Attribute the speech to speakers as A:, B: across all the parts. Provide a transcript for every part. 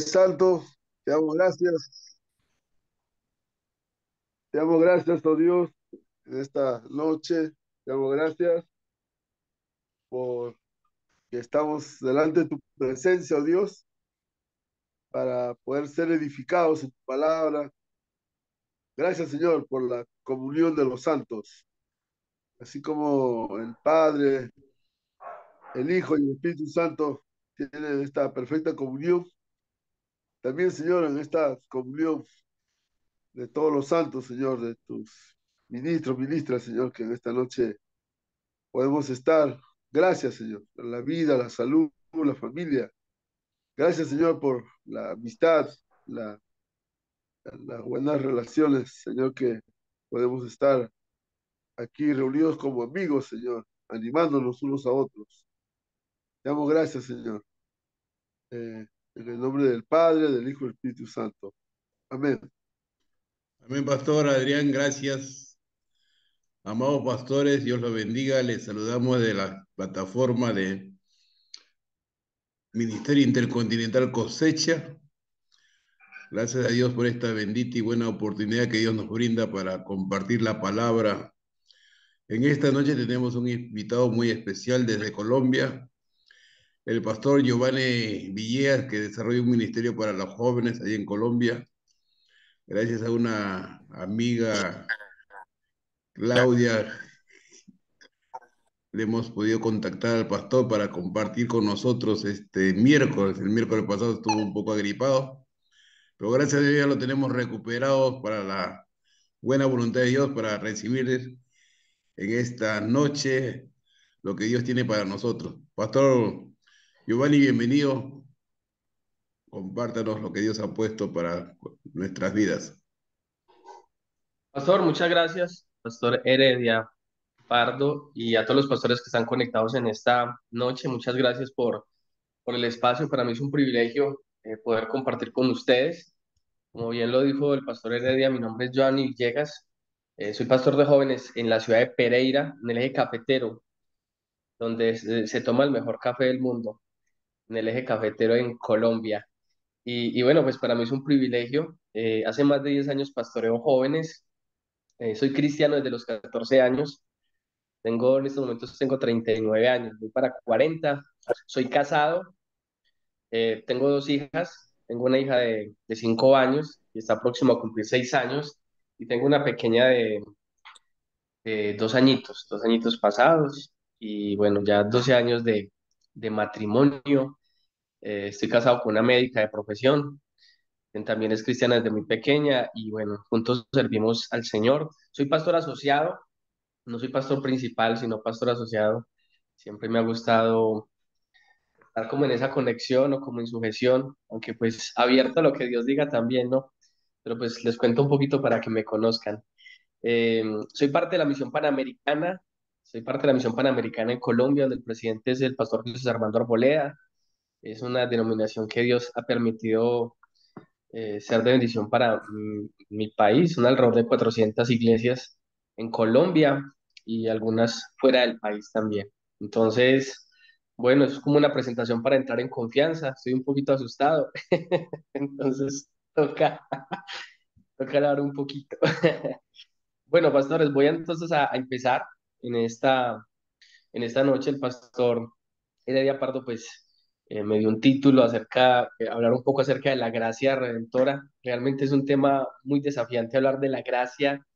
A: Santo, te damos gracias, te damos gracias, oh Dios, en esta noche. Te damos gracias por que estamos delante de tu presencia, oh Dios, para poder ser edificados en tu palabra. Gracias, Señor, por la comunión de los santos, así como el Padre, el Hijo y el Espíritu Santo tienen esta perfecta comunión. También, Señor, en esta comunión de todos los santos, Señor, de tus ministros, ministras, Señor, que en esta noche podemos estar. Gracias, Señor, por la vida, la salud, la familia. Gracias, Señor, por la amistad, la, las buenas relaciones, Señor, que podemos estar aquí reunidos como amigos, Señor, animándonos unos a otros. Te damos gracias, Señor, en el nombre del Padre, del Hijo y del Espíritu Santo. Amén.
B: Amén, Pastor Adrián, gracias. Amados pastores, Dios los bendiga. Les saludamos de la plataforma de Ministerio Intercontinental Cosecha. Gracias a Dios por esta bendita y buena oportunidad que Dios nos brinda para compartir la palabra. En esta noche tenemos un invitado muy especial desde Colombia, el pastor Giovanni Villegas, que desarrolla un ministerio para los jóvenes ahí en Colombia. Gracias a una amiga, Claudia, le hemos podido contactar al pastor para compartir con nosotros este miércoles. El miércoles pasado estuvo un poco agripado, pero gracias a Dios ya lo tenemos recuperado para la buena voluntad de Dios para recibir en esta noche lo que Dios tiene para nosotros. Pastor Giovanni, bienvenido. Compártanos lo que Dios ha puesto para nuestras vidas.
C: Pastor, muchas gracias, Pastor Heredia Pardo, y a todos los pastores que están conectados en esta noche. Muchas gracias por el espacio. Para mí es un privilegio poder compartir con ustedes. Como bien lo dijo el Pastor Heredia, mi nombre es Joanny Villegas. Soy pastor de jóvenes en la ciudad de Pereira, en el eje cafetero, donde se toma el mejor café del mundo, en el eje cafetero en Colombia. Y bueno, pues para mí es un privilegio. Hace más de 10 años pastoreo jóvenes. Soy cristiano desde los 14 años. En estos momentos tengo 39 años, voy para 40. Soy casado, tengo dos hijas. Tengo una hija de 5 años y está próximo a cumplir 6 años. Y tengo una pequeña de 2 añitos pasados. Y bueno, ya 12 años de matrimonio. Estoy casado con una médica de profesión. También es cristiana desde muy pequeña. Y bueno, juntos servimos al Señor. Soy pastor asociado. No soy pastor principal, sino pastor asociado. Siempre me ha gustado estar como en esa conexión o como en sujeción, aunque pues abierto a lo que Dios diga también, ¿no? Pero pues les cuento un poquito para que me conozcan. Soy parte de la misión panamericana, soy parte de la misión panamericana en Colombia, donde el presidente es el pastor Jesús Armando Arboleda. Es una denominación que Dios ha permitido ser de bendición para mi país. Son alrededor de 400 iglesias en Colombia y algunas fuera del país también. Entonces, bueno, es como una presentación para entrar en confianza. Estoy un poquito asustado. Entonces, toca hablar un poquito. Bueno, pastores, voy entonces a empezar en esta noche. El pastor Heredia Pardo, pues, me dio un título hablar un poco acerca de la gracia redentora. Realmente es un tema muy desafiante hablar de la gracia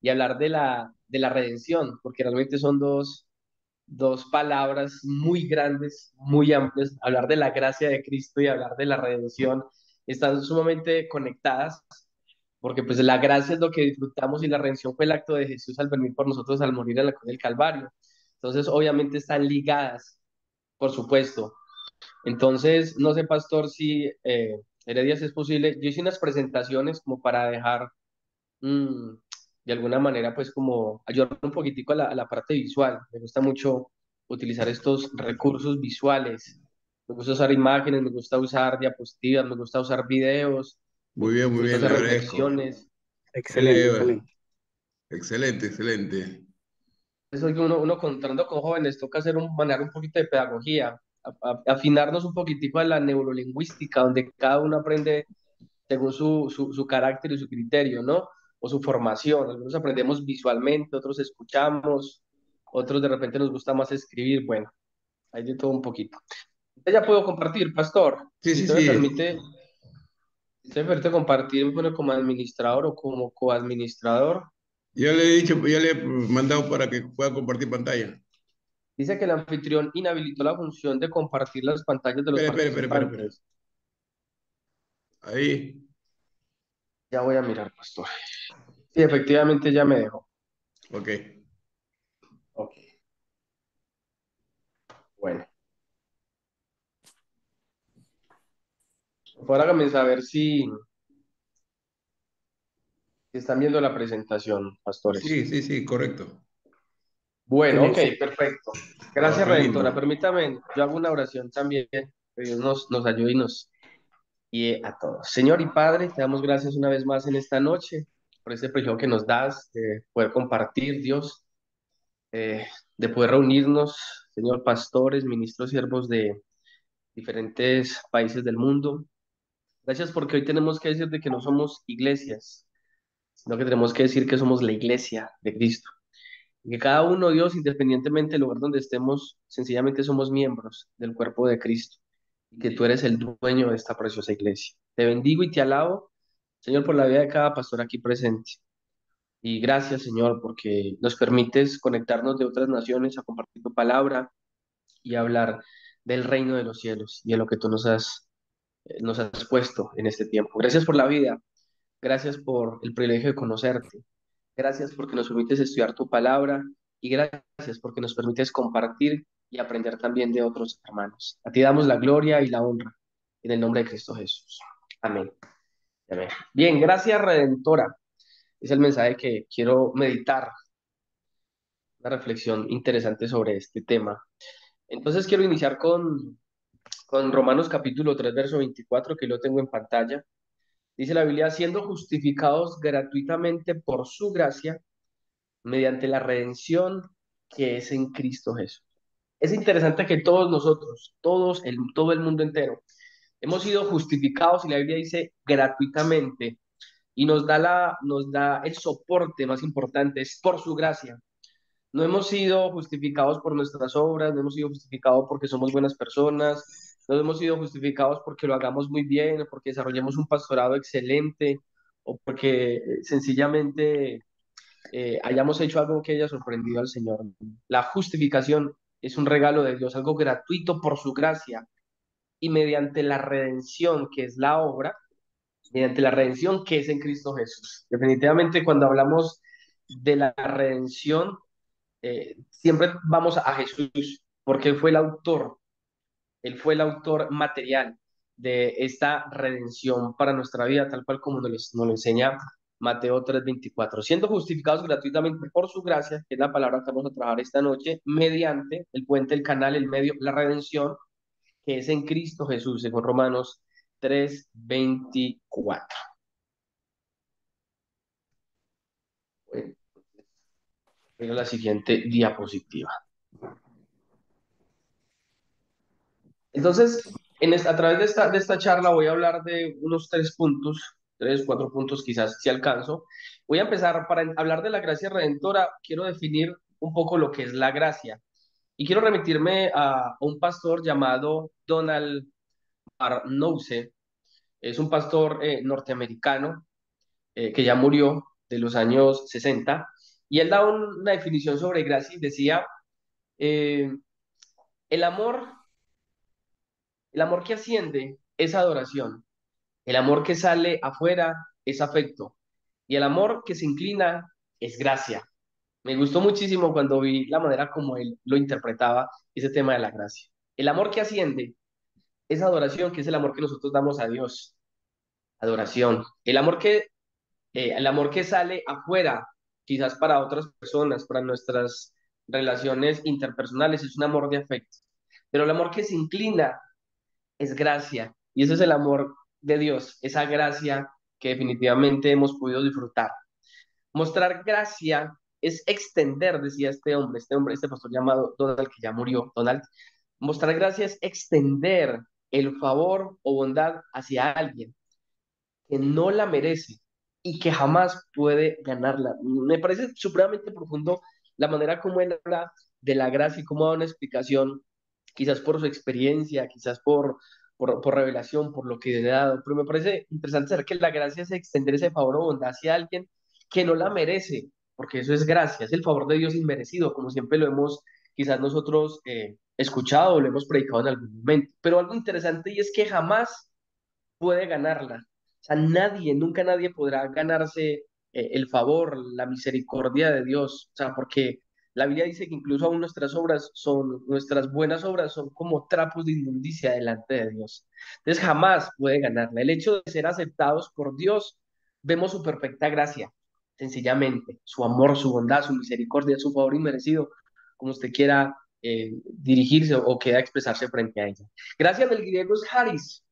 C: y hablar de la redención, porque realmente son dos palabras muy grandes, muy amplias. Hablar de la gracia de Cristo y hablar de la redención están sumamente conectadas, porque pues la gracia es lo que disfrutamos y la redención fue el acto de Jesús al venir por nosotros al morir en la cruz del Calvario. Entonces, obviamente están ligadas, por supuesto. Entonces, no sé, pastor, si Heredia, si es posible. Yo hice unas presentaciones como para dejar, mm, de alguna manera, pues como ayudar un poquitico a la parte visual. Me gusta mucho utilizar estos recursos visuales. Me gusta usar imágenes, me gusta usar diapositivas, me gusta usar videos, me
B: Muy
C: gusta
B: bien, le
C: hacer
B: agradezco.
C: reflexiones.
D: Excelente,
B: Mire,
D: excelente.
B: excelente, excelente.
C: Eso es que uno contando con jóvenes toca manejar un poquito de pedagogía. afinarnos un poquitico a la neurolingüística, donde cada uno aprende según su carácter y su criterio, ¿no? O su formación. Algunos aprendemos visualmente, otros escuchamos, otros de repente nos gusta más escribir. Bueno, hay de todo un poquito. Entonces ya puedo compartir, pastor.
B: Sí,
C: Si
B: sí,
C: usted me
B: sí.
C: permite, si usted me permite compartir, bueno, como administrador o como coadministrador.
B: Ya le he dicho, ya le he mandado para que pueda compartir pantalla.
C: Dice que el anfitrión inhabilitó la función de compartir las pantallas de los
B: Espera.
C: participantes.
B: Ahí.
C: Ya voy a mirar, pastor. Sí, efectivamente ya me dejó.
B: Ok.
C: Ok, bueno. Ahora hágame saber si están viendo la presentación, pastores.
B: Sí, correcto.
C: Bueno, ok, perfecto. Gracias,
B: Trabaja
C: Redentora.
B: lindo.
C: Permítame, yo hago una oración también. Que Dios nos ayude y nos guíe a todos. Señor y Padre, te damos gracias una vez más en esta noche por este privilegio que nos das de poder compartir, Dios, de poder reunirnos, Señor, pastores, ministros, siervos de diferentes países del mundo. Gracias porque hoy tenemos que decir de que no somos iglesias, sino que tenemos que decir que somos la iglesia de Cristo. Y que cada uno, Dios, independientemente del lugar donde estemos, sencillamente somos miembros del cuerpo de Cristo. Y que tú eres el dueño de esta preciosa iglesia. Te bendigo y te alabo, Señor, por la vida de cada pastor aquí presente. Y gracias, Señor, porque nos permites conectarnos de otras naciones a compartir tu palabra y hablar del reino de los cielos y de lo que tú nos has puesto en este tiempo. Gracias por la vida. Gracias por el privilegio de conocerte. Gracias porque nos permites estudiar tu palabra y gracias porque nos permites compartir y aprender también de otros hermanos. A ti damos la gloria y la honra en el nombre de Cristo Jesús. Amén. Amén. Bien, gracias Redentora. Es el mensaje que quiero meditar, una reflexión interesante sobre este tema. Entonces quiero iniciar con Romanos capítulo 3 verso 24 que lo tengo en pantalla. Dice la Biblia, siendo justificados gratuitamente por su gracia mediante la redención que es en Cristo Jesús. Es interesante que todos nosotros, todo el mundo entero, hemos sido justificados y la Biblia dice gratuitamente y nos da el soporte más importante, es por su gracia. No hemos sido justificados por nuestras obras, no hemos sido justificados porque somos buenas personas, no hemos sido justificados porque lo hagamos muy bien, o porque desarrollemos un pastorado excelente, o porque sencillamente hayamos hecho algo que haya sorprendido al Señor. La justificación es un regalo de Dios, algo gratuito por su gracia y mediante la redención que es la obra, mediante la redención que es en Cristo Jesús. Definitivamente cuando hablamos de la redención, siempre vamos a Jesús, porque Él fue el autor material de esta redención para nuestra vida, tal cual como nos lo enseña Mateo 3:24, siendo justificados gratuitamente por su gracia, que es la palabra que vamos a trabajar esta noche, mediante el puente, el canal, el medio, la redención, que es en Cristo Jesús, según Romanos 3:24. Bueno, mira la siguiente diapositiva. Entonces, a través de esta charla voy a hablar de unos tres puntos, tres, cuatro puntos quizás si alcanzo. Voy a empezar para hablar de la gracia redentora. Quiero definir un poco lo que es la gracia. Y quiero remitirme a un pastor llamado Donald Arnouse. Es un pastor norteamericano que ya murió de los años 60. Y él da una definición sobre gracia y decía, eh, el amor, el amor que asciende es adoración. El amor que sale afuera es afecto y el amor que se inclina es gracia. Me gustó muchísimo cuando vi la manera como él lo interpretaba, ese tema de la gracia. El amor que asciende es adoración, que es el amor que nosotros damos a Dios. Adoración. El amor que sale afuera, quizás para otras personas, para nuestras relaciones interpersonales, es un amor de afecto. Pero el amor que se inclina es gracia. Y ese es el amor de Dios, esa gracia que definitivamente hemos podido disfrutar. Mostrar gracia es extender, decía este hombre, este pastor llamado Donald, que ya murió, Donald, Mostrar gracia es extender el favor o bondad hacia alguien que no la merece y que jamás puede ganarla. Me parece supremamente profundo la manera como él habla de la gracia y cómo da una explicación, quizás por su experiencia, quizás por revelación, por lo que le ha dado, pero me parece interesante saber que la gracia es extender ese favor o bondad hacia alguien que no la merece, porque eso es gracia, es el favor de Dios inmerecido, como siempre lo hemos quizás nosotros escuchado o lo hemos predicado en algún momento. Pero algo interesante y es que jamás puede ganarla. O sea, nadie, nunca nadie podrá ganarse el favor, la misericordia de Dios. O sea, porque la Biblia dice que incluso aún nuestras buenas obras son como trapos de inmundicia delante de Dios. Entonces jamás puede ganarla. El hecho de ser aceptados por Dios, vemos su perfecta gracia, sencillamente, su amor, su bondad, su misericordia, su favor inmerecido, como usted quiera dirigirse o quiera expresarse frente a ella. Gracia del griego es charis,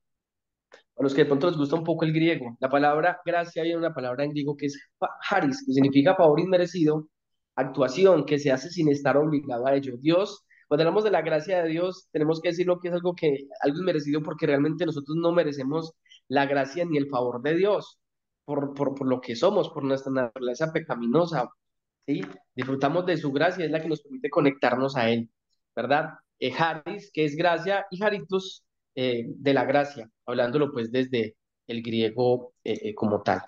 C: a los que de pronto les gusta un poco el griego. La palabra gracia viene de una palabra en griego que es charis, que significa favor inmerecido, actuación que se hace sin estar obligado a ello. Dios, cuando hablamos de la gracia de Dios, tenemos que decirlo que es algo inmerecido porque realmente nosotros no merecemos la gracia ni el favor de Dios por lo que somos, por nuestra naturaleza pecaminosa, ¿sí? Disfrutamos de su gracia, es la que nos permite conectarnos a Él, ¿verdad? Haris, que es gracia, y Haritos, de la gracia, hablándolo pues desde el griego como tal.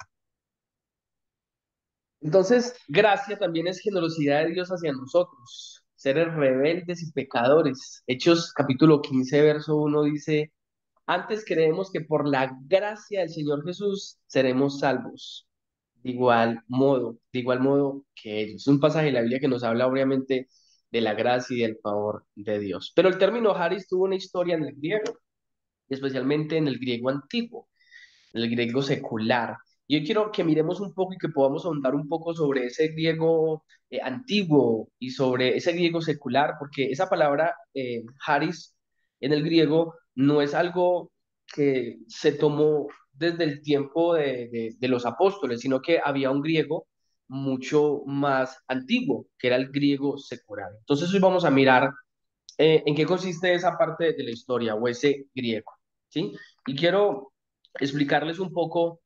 C: Entonces, gracia también es generosidad de Dios hacia nosotros, seres rebeldes y pecadores. Hechos capítulo 15 verso 1 dice, antes creemos que por la gracia del Señor Jesús seremos salvos. De igual modo que ellos. Es un pasaje de la Biblia que nos habla obviamente de la gracia y del favor de Dios. Pero el término Haris tuvo una historia en el griego, especialmente en el griego antiguo, en el griego secular. Y yo quiero que miremos un poco y que podamos ahondar un poco sobre ese griego antiguo y sobre ese griego secular, porque esa palabra haris en el griego no es algo que se tomó desde el tiempo de los apóstoles, sino que había un griego mucho más antiguo, que era el griego secular. Entonces hoy vamos a mirar en qué consiste esa parte de la historia o ese griego, ¿sí? Y quiero explicarles un poco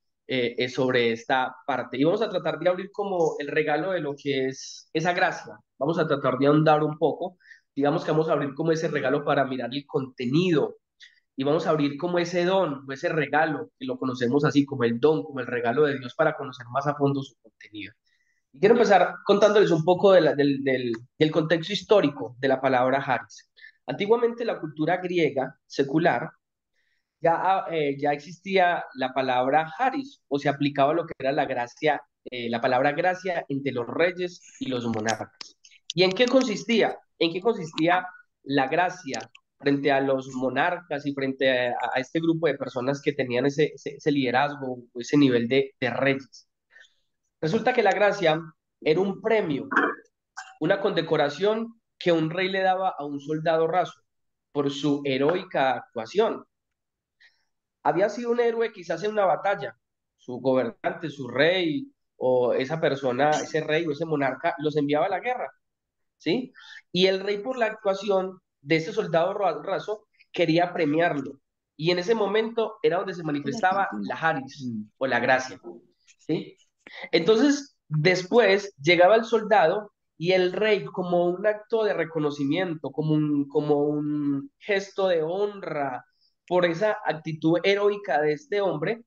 C: sobre esta parte. Y vamos a tratar de abrir como el regalo de lo que es esa gracia. Vamos a tratar de ahondar un poco. Digamos que vamos a abrir como ese regalo para mirar el contenido. Y vamos a abrir como ese don o ese regalo, que lo conocemos así como el don, como el regalo de Dios para conocer más a fondo su contenido. Y quiero empezar contándoles un poco del contexto histórico de la palabra Haris. Antiguamente la cultura griega secular ya existía la palabra Haris o se aplicaba lo que era la gracia, la palabra gracia entre los reyes y los monarcas. ¿Y en qué consistía? ¿En qué consistía la gracia frente a los monarcas y frente a este grupo de personas que tenían ese liderazgo o ese nivel de reyes? Resulta que la gracia era un premio, una condecoración que un rey le daba a un soldado raso por su heroica actuación. Había sido un héroe quizás en una batalla, su gobernante, su rey o esa persona, ese rey o ese monarca los enviaba a la guerra, ¿sí? Y el rey por la actuación de ese soldado raso quería premiarlo. Y en ese momento era donde se manifestaba la haris o la gracia, ¿sí? Entonces, después llegaba el soldado y el rey, como un acto de reconocimiento, como un gesto de honra por esa actitud heroica de este hombre,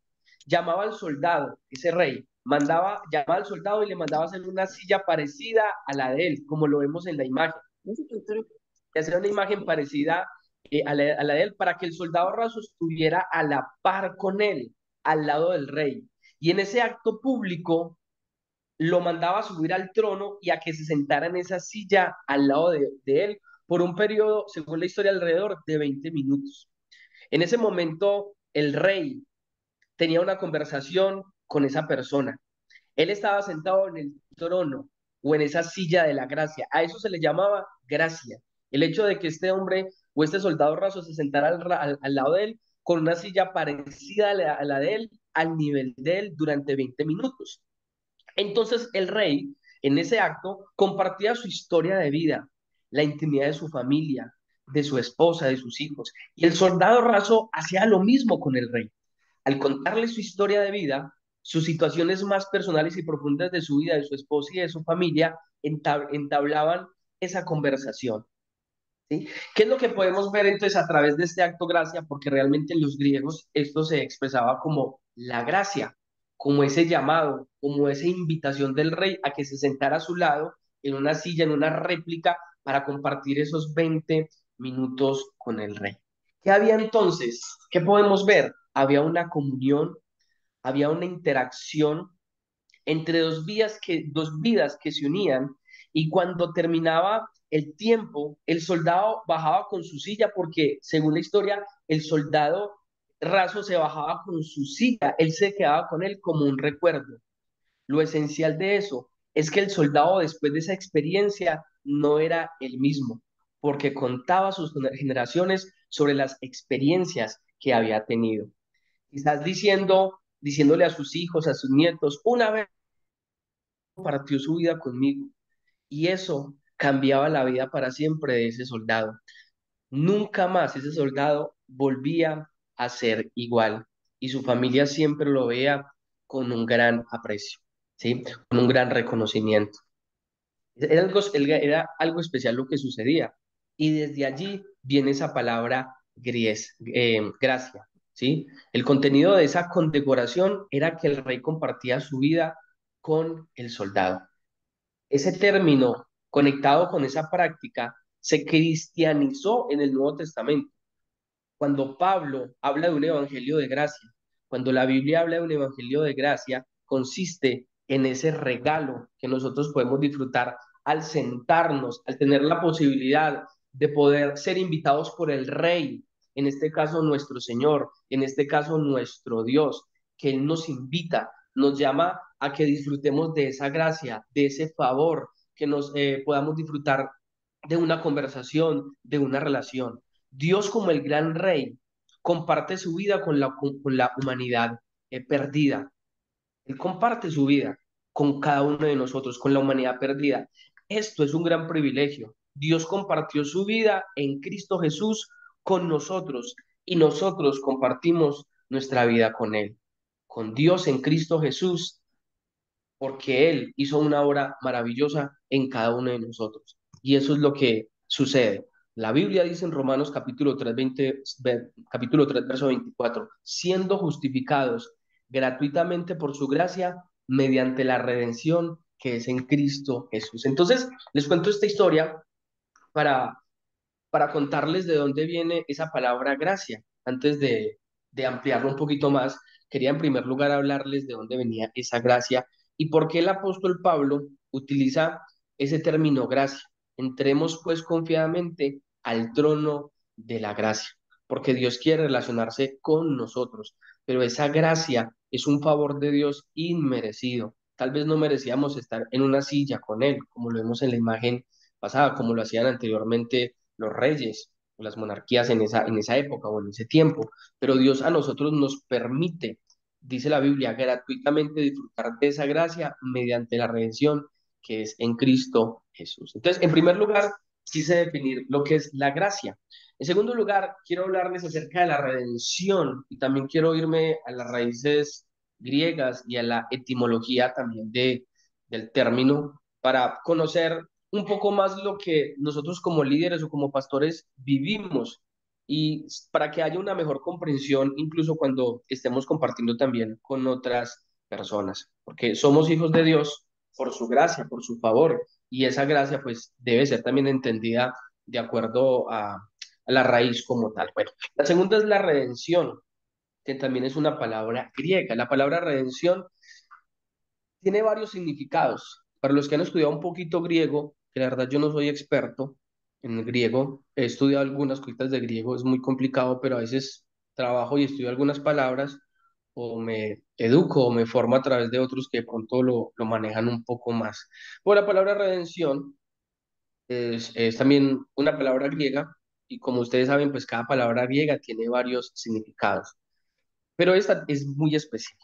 C: llamaba al soldado, ese rey, llamaba al soldado y le mandaba hacer una silla parecida a la de él, como lo vemos en la imagen. Y hacer una imagen parecida a la de él para que el soldado raso estuviera a la par con él, al lado del rey. Y en ese acto público, lo mandaba a subir al trono y a que se sentara en esa silla al lado de él por un periodo, según la historia, alrededor de 20 minutos. En ese momento, el rey tenía una conversación con esa persona. Él estaba sentado en el trono o en esa silla de la gracia. A eso se le llamaba gracia. El hecho de que este hombre o este soldado raso se sentara al lado de él con una silla parecida a la de él, al nivel de él, durante 20 minutos. Entonces el rey, en ese acto, compartía su historia de vida, la intimidad de su familia, de su esposa, de sus hijos. Y el soldado raso hacía lo mismo con el rey. Al contarle su historia de vida, sus situaciones más personales y profundas de su vida, de su esposa y de su familia, entablaban esa conversación. ¿Sí? ¿Qué es lo que podemos ver entonces a través de este acto gracia? Porque realmente en los griegos esto se expresaba como la gracia, como ese llamado, como esa invitación del rey a que se sentara a su lado en una silla, en una réplica, para compartir esos 20 minutos con el rey. ¿Qué había entonces? ¿Qué podemos ver? Había una comunión, había una interacción entre dos vidas que se unían, y cuando terminaba el tiempo, el soldado bajaba con su silla porque, según la historia, el soldado raso se bajaba con su silla, él se quedaba con él como un recuerdo. Lo esencial de eso es que el soldado, después de esa experiencia, no era el mismo, porque contaba a sus generaciones sobre las experiencias que había tenido. Quizás diciéndole a sus hijos, a sus nietos, una vez compartió su vida conmigo, y eso cambiaba la vida para siempre de ese soldado. Nunca más ese soldado volvía a ser igual, y su familia siempre lo veía con un gran aprecio, ¿sí? Con un gran reconocimiento. Era algo especial lo que sucedía. Y desde allí viene esa palabra gracia, ¿sí? El contenido de esa condecoración era que el rey compartía su vida con el soldado. Ese término conectado con esa práctica se cristianizó en el Nuevo Testamento. Cuando Pablo habla de un evangelio de gracia, cuando la Biblia habla de un evangelio de gracia, consiste en ese regalo que nosotros podemos disfrutar al sentarnos, al tener la posibilidad de poder ser invitados por el Rey, en este caso nuestro Señor, en este caso nuestro Dios, que Él nos invita, nos llama a que disfrutemos de esa gracia, de ese favor, que nos podamos disfrutar de una conversación, de una relación. Dios, como el gran rey, comparte su vida con la humanidad perdida. Él comparte su vida con cada uno de nosotros, con la humanidad perdida. Esto es un gran privilegio. Dios compartió su vida en Cristo Jesús con nosotros, y nosotros compartimos nuestra vida con Él, con Dios en Cristo Jesús, porque Él hizo una obra maravillosa en cada uno de nosotros. Y eso es lo que sucede. La Biblia dice en Romanos capítulo 3 verso 24, siendo justificados gratuitamente por su gracia mediante la redención que es en Cristo Jesús. Entonces, les cuento esta historia para, para contarles de dónde viene esa palabra gracia. Antes de ampliarlo un poquito más, quería en primer lugar hablarles de dónde venía esa gracia y por qué el apóstol Pablo utiliza ese término gracia. Entremos pues confiadamente al trono de la gracia, porque Dios quiere relacionarse con nosotros, pero esa gracia es un favor de Dios inmerecido. Tal vez no merecíamos estar en una silla con Él, como lo vemos en la imagen pasada, como lo hacían anteriormente los reyes o las monarquías en esa época o en ese tiempo, pero Dios a nosotros nos permite, dice la Biblia, gratuitamente disfrutar de esa gracia mediante la redención que es en Cristo Jesús. Entonces, en primer lugar, quise definir lo que es la gracia. En segundo lugar, quiero hablarles acerca de la redención, y también quiero irme a las raíces griegas y a la etimología también del término para conocer un poco más lo que nosotros como líderes o como pastores vivimos, y para que haya una mejor comprensión incluso cuando estemos compartiendo también con otras personas, porque somos hijos de Dios por su gracia, por su favor, y esa gracia pues debe ser también entendida de acuerdo a la raíz como tal. Bueno, la segunda es la redención, que también es una palabra griega. La palabra redención tiene varios significados. Para los que han estudiado un poquito griego, que la verdad yo no soy experto en el griego, he estudiado algunas cositas de griego, es muy complicado, pero a veces trabajo y estudio algunas palabras, o me educo o me formo a través de otros que de pronto lo manejan un poco más. Pues la palabra redención es también una palabra griega, y como ustedes saben, pues cada palabra griega tiene varios significados, pero esta es muy especial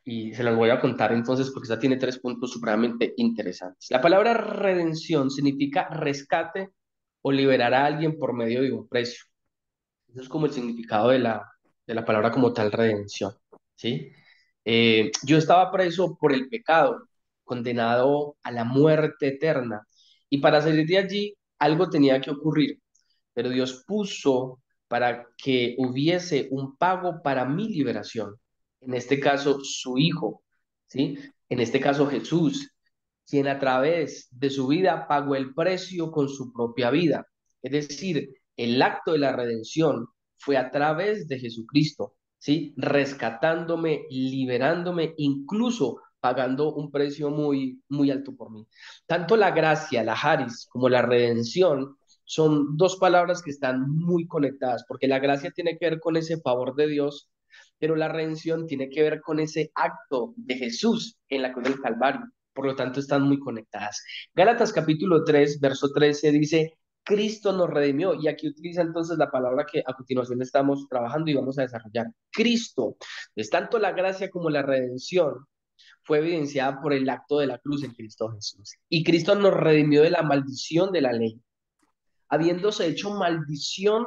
C: y se las voy a contar entonces porque esta tiene 3 puntos supremamente interesantes. La palabra redención significa rescate o liberar a alguien por medio de un precio. Eso es como el significado de la palabra como tal redención, ¿sí? Yo estaba preso por el pecado, condenado a la muerte eterna, y para salir de allí algo tenía que ocurrir, pero Dios puso para que hubiese un pago para mi liberación, en este caso su Hijo, ¿sí? En este caso Jesús, quien a través de su vida pagó el precio con su propia vida. Es decir, el acto de la redención fue a través de Jesucristo, ¿sí? Rescatándome, liberándome, incluso pagando un precio muy, muy alto por mí. Tanto la gracia, la haris, como la redención son dos palabras que están muy conectadas, porque la gracia tiene que ver con ese favor de Dios, pero la redención tiene que ver con ese acto de Jesús en la cruz del Calvario. Por lo tanto, están muy conectadas. Gálatas capítulo 3 verso 13 dice, Cristo nos redimió, y aquí utiliza entonces la palabra que a continuación estamos trabajando y vamos a desarrollar. Cristo, es tanto la gracia como la redención, fue evidenciada por el acto de la cruz en Cristo Jesús. Y Cristo nos redimió de la maldición de la ley, habiéndose hecho maldición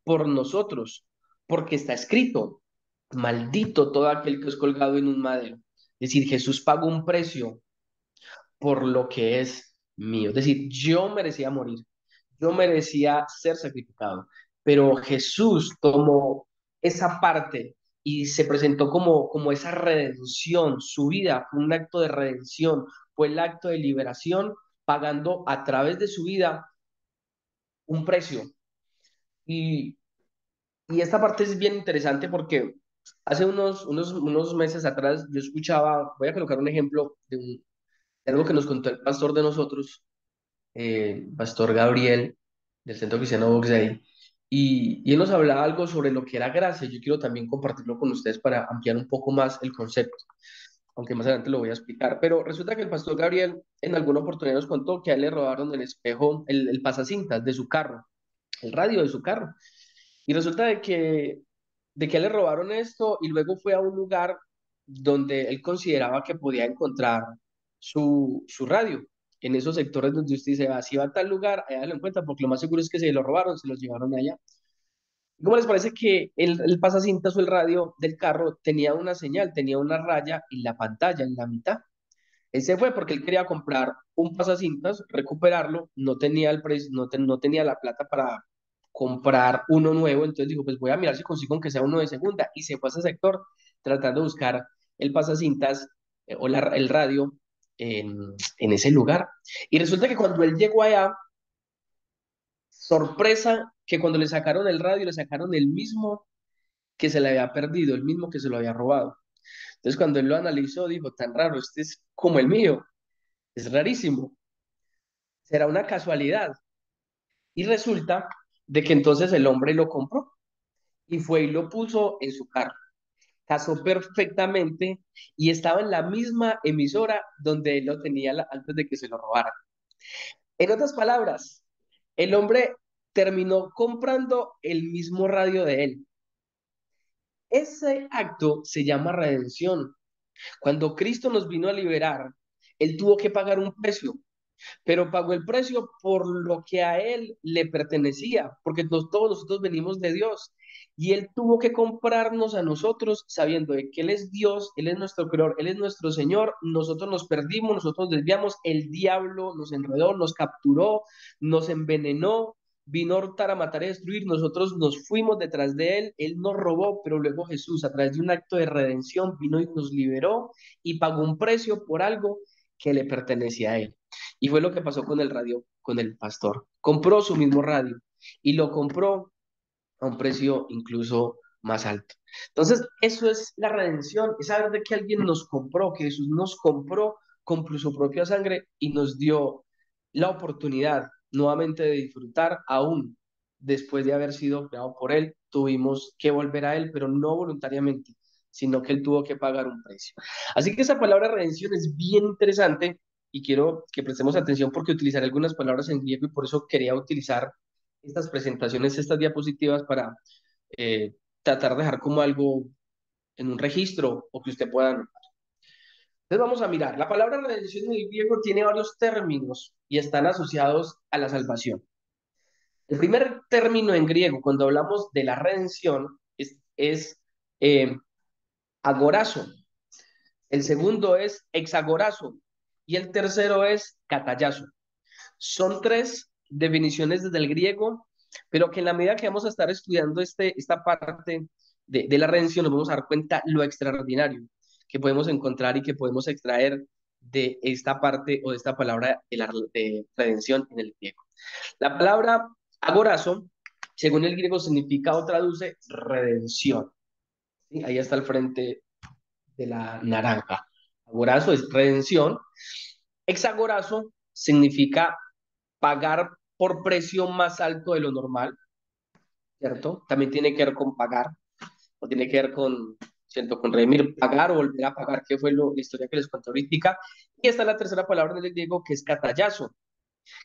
C: por nosotros, porque está escrito, maldito todo aquel que es colgado en un madero. Es decir, Jesús pagó un precio por lo que es mío. Es decir, yo merecía morir, yo merecía ser sacrificado, pero Jesús tomó esa parte y se presentó como esa redención. Su vida fue un acto de redención, fue el acto de liberación, pagando a través de su vida un precio. Y, y esta parte es bien interesante porque hace unos meses atrás yo escuchaba, voy a colocar un ejemplo de algo que nos contó el pastor de nosotros, Pastor Gabriel, del Centro Cristiano Vox Day, y él nos hablaba algo sobre lo que era gracia. Yo quiero también compartirlo con ustedes para ampliar un poco más el concepto, aunque más adelante lo voy a explicar. Pero resulta que el Pastor Gabriel en alguna oportunidad nos contó que a él le robaron el espejo, el pasacintas de su carro, el radio de su carro. Y resulta de que a él le robaron esto y luego fue a un lugar donde él consideraba que podía encontrar su radio. En esos sectores donde usted dice, va, si va a tal lugar, allá lo encuentra, porque lo más seguro es que se lo robaron, se los llevaron allá. ¿Cómo les parece que el pasacintas o el radio del carro tenía una señal, tenía una raya en la pantalla, en la mitad? Él se fue porque él quería comprar un pasacintas, recuperarlo, no tenía el precio, no tenía la plata para comprar uno nuevo, entonces dijo, pues voy a mirar si consigo aunque sea uno de segunda, y se fue a ese sector tratando de buscar el pasacintas el radio en ese lugar. Y resulta que cuando él llegó allá, sorpresa, que cuando le sacaron el radio, le sacaron el mismo que se le había perdido, el mismo que se lo había robado. Entonces cuando él lo analizó, dijo, tan raro, este es como el mío, es rarísimo, será una casualidad. Y resulta de que entonces el hombre lo compró y fue y lo puso en su carro. Casó perfectamente y estaba en la misma emisora donde él lo tenía antes de que se lo robara. En otras palabras, el hombre terminó comprando el mismo radio de él. Ese acto se llama redención. Cuando Cristo nos vino a liberar, él tuvo que pagar un precio, pero pagó el precio por lo que a él le pertenecía, porque todos nosotros venimos de Dios. Y él tuvo que comprarnos a nosotros sabiendo de que él es Dios, él es nuestro creador, él es nuestro Señor. Nosotros nos perdimos, nosotros nos desviamos, el diablo nos enredó, nos capturó, nos envenenó, vino a hurtar, a matar y a destruir. Nosotros nos fuimos detrás de él nos robó, pero luego Jesús, a través de un acto de redención, vino y nos liberó y pagó un precio por algo que le pertenecía a él. Y fue lo que pasó con el radio, con el pastor. Compró su mismo radio y lo compró a un precio incluso más alto. Entonces, eso es la redención, es saber de que alguien nos compró, que Jesús nos compró con su propia sangre y nos dio la oportunidad nuevamente de disfrutar aún después de haber sido creado por Él. Tuvimos que volver a Él, pero no voluntariamente, sino que Él tuvo que pagar un precio. Así que esa palabra redención es bien interesante y quiero que prestemos atención porque utilizaré algunas palabras en griego y por eso quería utilizar estas presentaciones, estas diapositivas para eh, tratar de dejar como algo en un registro o que usted pueda anotar. Entonces vamos a mirar, la palabra redención en el griego tiene varios términos y están asociados a la salvación. El primer término en griego, cuando hablamos de la redención, es eh, agorazo. El segundo es hexagorazo. Y el tercero es catallazo. Son tres definiciones desde el griego, pero que en la medida que vamos a estar estudiando esta parte de la redención, nos vamos a dar cuenta lo extraordinario que podemos encontrar y que podemos extraer de esta parte o de esta palabra de redención en el griego. La palabra agorazo, según el griego, significa o traduce redención. ¿Sí? Ahí está al frente de la naranja. Agorazo es redención. Hexagorazo significa pagar por precio más alto de lo normal, ¿cierto? También tiene que ver con pagar, o tiene que ver con, siento, con redimir, pagar o volver a pagar, que fue la historia que les conté ahorita. Y esta es la tercera palabra en el griego, que es catallazo,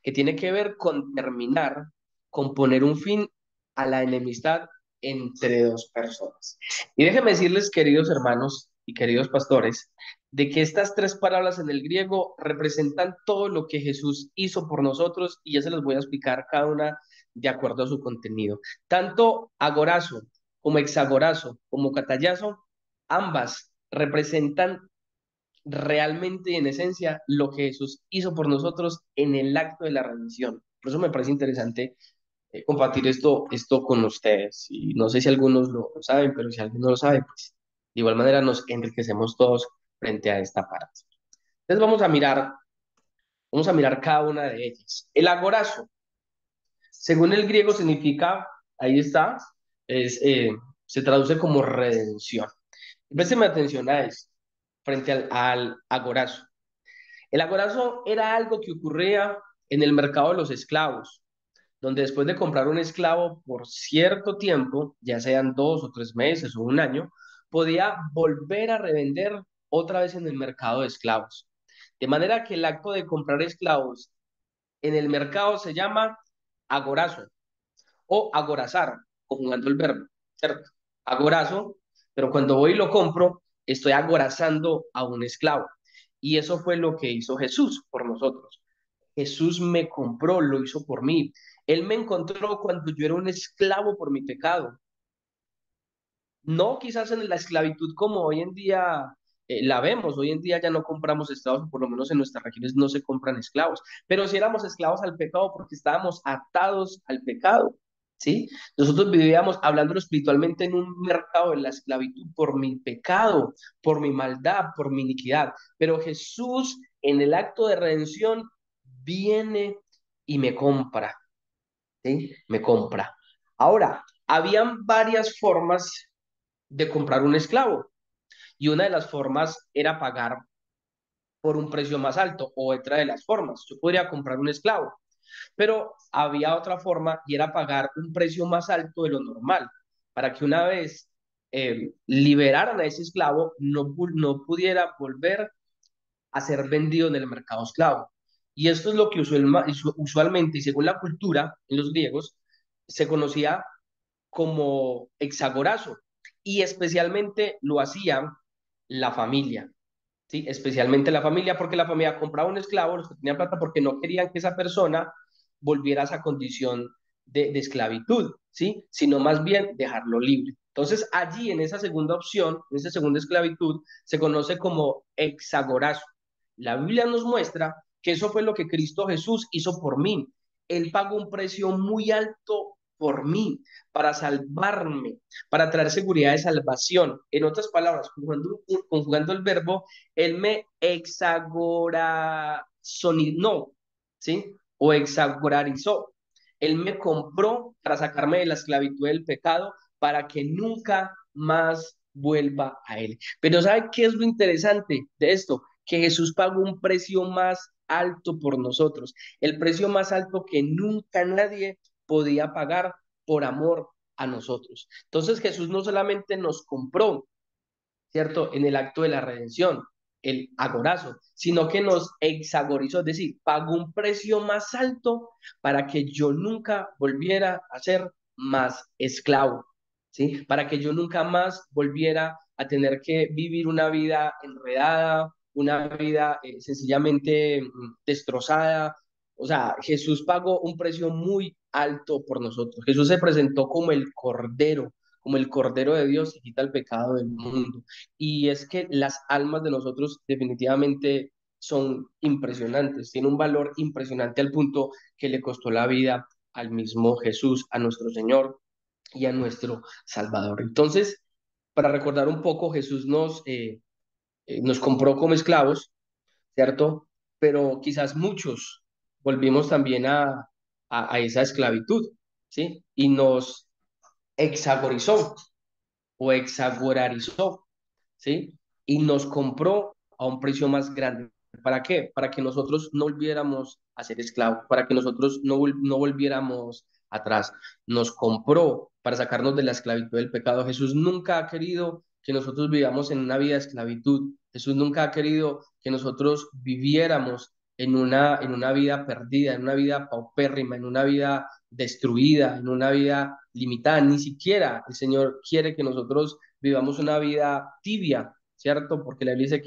C: que tiene que ver con terminar, con poner un fin a la enemistad entre dos personas. Y déjenme decirles, queridos hermanos y queridos pastores, de que estas tres palabras en el griego representan todo lo que Jesús hizo por nosotros y ya se las voy a explicar cada una de acuerdo a su contenido. Tanto agorazo como hexagorazo como catallazo, ambas representan realmente y en esencia lo que Jesús hizo por nosotros en el acto de la redención. Por eso me parece interesante compartir esto con ustedes. Y no sé si algunos lo saben, pero si alguien no lo sabe, pues de igual manera nos enriquecemos todos frente a esta parte. Entonces vamos a mirar cada una de ellas. El agorazo, según el griego significa, ahí está, es, se traduce como redención. Présteme atención a esto, frente al agorazo. El agorazo era algo que ocurría en el mercado de los esclavos, donde después de comprar un esclavo por cierto tiempo, ya sean 2 o 3 meses o un año, podía volver a revender otra vez en el mercado de esclavos. De manera que el acto de comprar esclavos en el mercado se llama agorazo o agorazar, conjugando el verbo, ¿cierto? Agorazo, pero cuando voy y lo compro, estoy agorazando a un esclavo. Y eso fue lo que hizo Jesús por nosotros. Jesús me compró, lo hizo por mí. Él me encontró cuando yo era un esclavo por mi pecado. No quizás en la esclavitud como hoy en día la vemos. Hoy en día ya no compramos esclavos, por lo menos en nuestras regiones no se compran esclavos. Pero si éramos esclavos al pecado porque estábamos atados al pecado. ¿Sí? Nosotros vivíamos, hablándolo espiritualmente, en un mercado de la esclavitud por mi pecado, por mi maldad, por mi iniquidad. Pero Jesús, en el acto de redención, viene y me compra, ¿sí? Me compra. Ahora, habían varias formas de comprar un esclavo y una de las formas era pagar por un precio más alto o otra de las formas. Yo podría comprar un esclavo, pero había otra forma y era pagar un precio más alto de lo normal para que una vez liberaran a ese esclavo no pudiera volver a ser vendido en el mercado esclavo. Y esto es lo que usualmente, y según la cultura en los griegos, se conocía como hexagorazo. Y especialmente lo hacía la familia, ¿sí? Especialmente la familia, porque la familia compraba un esclavo, los que tenían plata, porque no querían que esa persona volviera a esa condición de esclavitud, ¿sí? Sino más bien dejarlo libre. Entonces, allí en esa segunda opción, en esa segunda esclavitud, se conoce como hexagorazo. La Biblia nos muestra que eso fue lo que Cristo Jesús hizo por mí. Él pagó un precio muy alto por mí, para salvarme, para traer seguridad de salvación. En otras palabras, conjugando el verbo, Él me hexagorazonó, ¿sí? O hexagorarizó. Él me compró para sacarme de la esclavitud del pecado, para que nunca más vuelva a Él. Pero ¿sabe qué es lo interesante de esto? Que Jesús pagó un precio más alto por nosotros, el precio más alto que nunca nadie podía pagar por amor a nosotros. Entonces Jesús no solamente nos compró, ¿cierto? En el acto de la redención, el agorazo, sino que nos exagorizó, es decir, pagó un precio más alto para que yo nunca volviera a ser más esclavo, ¿sí? Para que yo nunca más volviera a tener que vivir una vida enredada, una vida sencillamente destrozada, O sea, Jesús pagó un precio muy alto por nosotros. Jesús se presentó como el Cordero de Dios que quita el pecado del mundo. Y es que las almas de nosotros definitivamente son impresionantes, tienen un valor impresionante al punto que le costó la vida al mismo Jesús, a nuestro Señor y a nuestro Salvador. Entonces, para recordar un poco, Jesús nos compró como esclavos, ¿cierto? Pero quizás muchos volvimos también a esa esclavitud, ¿sí? Y nos exagorizó o exagorarizó, ¿sí? Y nos compró a un precio más grande. ¿Para qué? Para que nosotros no volviéramos a ser esclavos, para que nosotros no volviéramos atrás. Nos compró para sacarnos de la esclavitud del pecado. Jesús nunca ha querido que nosotros vivamos en una vida de esclavitud. Jesús nunca ha querido que nosotros viviéramos en una vida perdida, en una vida paupérrima, en una vida destruida, en una vida limitada. Ni siquiera el Señor quiere que nosotros vivamos una vida tibia, ¿cierto? Porque la Biblia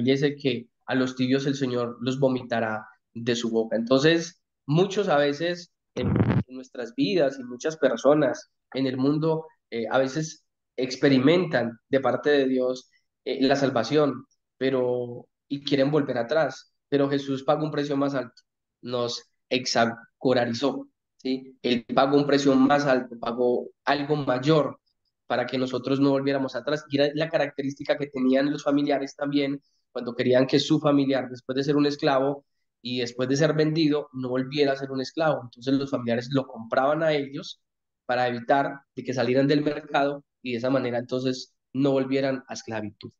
C: dice que a los tibios el Señor los vomitará de su boca. Entonces, muchos a veces en nuestras vidas y muchas personas en el mundo a veces experimentan de parte de Dios la salvación, pero y quieren volver atrás, pero Jesús pagó un precio más alto, nos exacorarizó, ¿sí? Él pagó un precio más alto, pagó algo mayor para que nosotros no volviéramos atrás. Y era la característica que tenían los familiares también cuando querían que su familiar, después de ser un esclavo y después de ser vendido, no volviera a ser un esclavo. Entonces los familiares lo compraban a ellos para evitar de que salieran del mercado y de esa manera entonces no volvieran a esclavitud.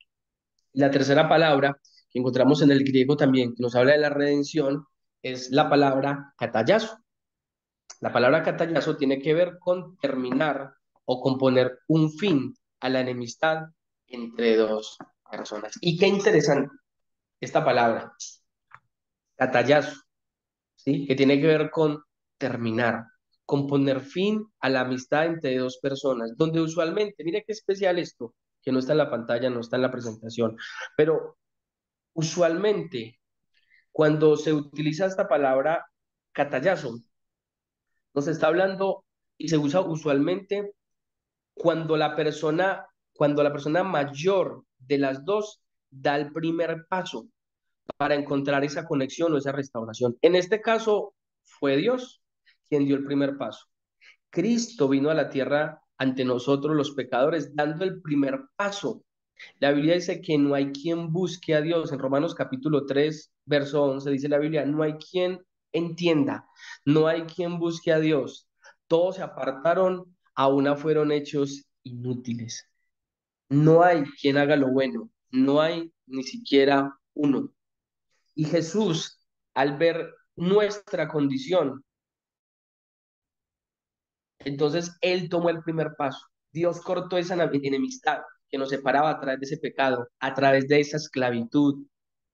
C: La tercera palabra que encontramos en el griego también, que nos habla de la redención, es la palabra katayazo. La palabra katayazo tiene que ver con terminar o con poner un fin a la enemistad entre dos personas. Y qué interesante esta palabra, katayazo, ¿sí? Que tiene que ver con terminar, con poner fin a la amistad entre dos personas, donde usualmente, mire qué especial esto, que no está en la pantalla, no está en la presentación, pero usualmente cuando se utiliza esta palabra katayazo, nos está hablando y se usa usualmente cuando cuando la persona mayor de las dos da el primer paso para encontrar esa conexión o esa restauración. En este caso fue Dios quien dio el primer paso. Cristo vino a la tierra ante nosotros los pecadores dando el primer paso. La Biblia dice que no hay quien busque a Dios. En Romanos capítulo 3 verso 11 dice la Biblia, no hay quien entienda, no hay quien busque a Dios. Todos se apartaron, a una fueron hechos inútiles. No hay quien haga lo bueno, no hay ni siquiera uno. Y Jesús, al ver nuestra condición, entonces Él tomó el primer paso. Dios cortó esa enemistad que nos separaba a través de ese pecado, a través de esa esclavitud,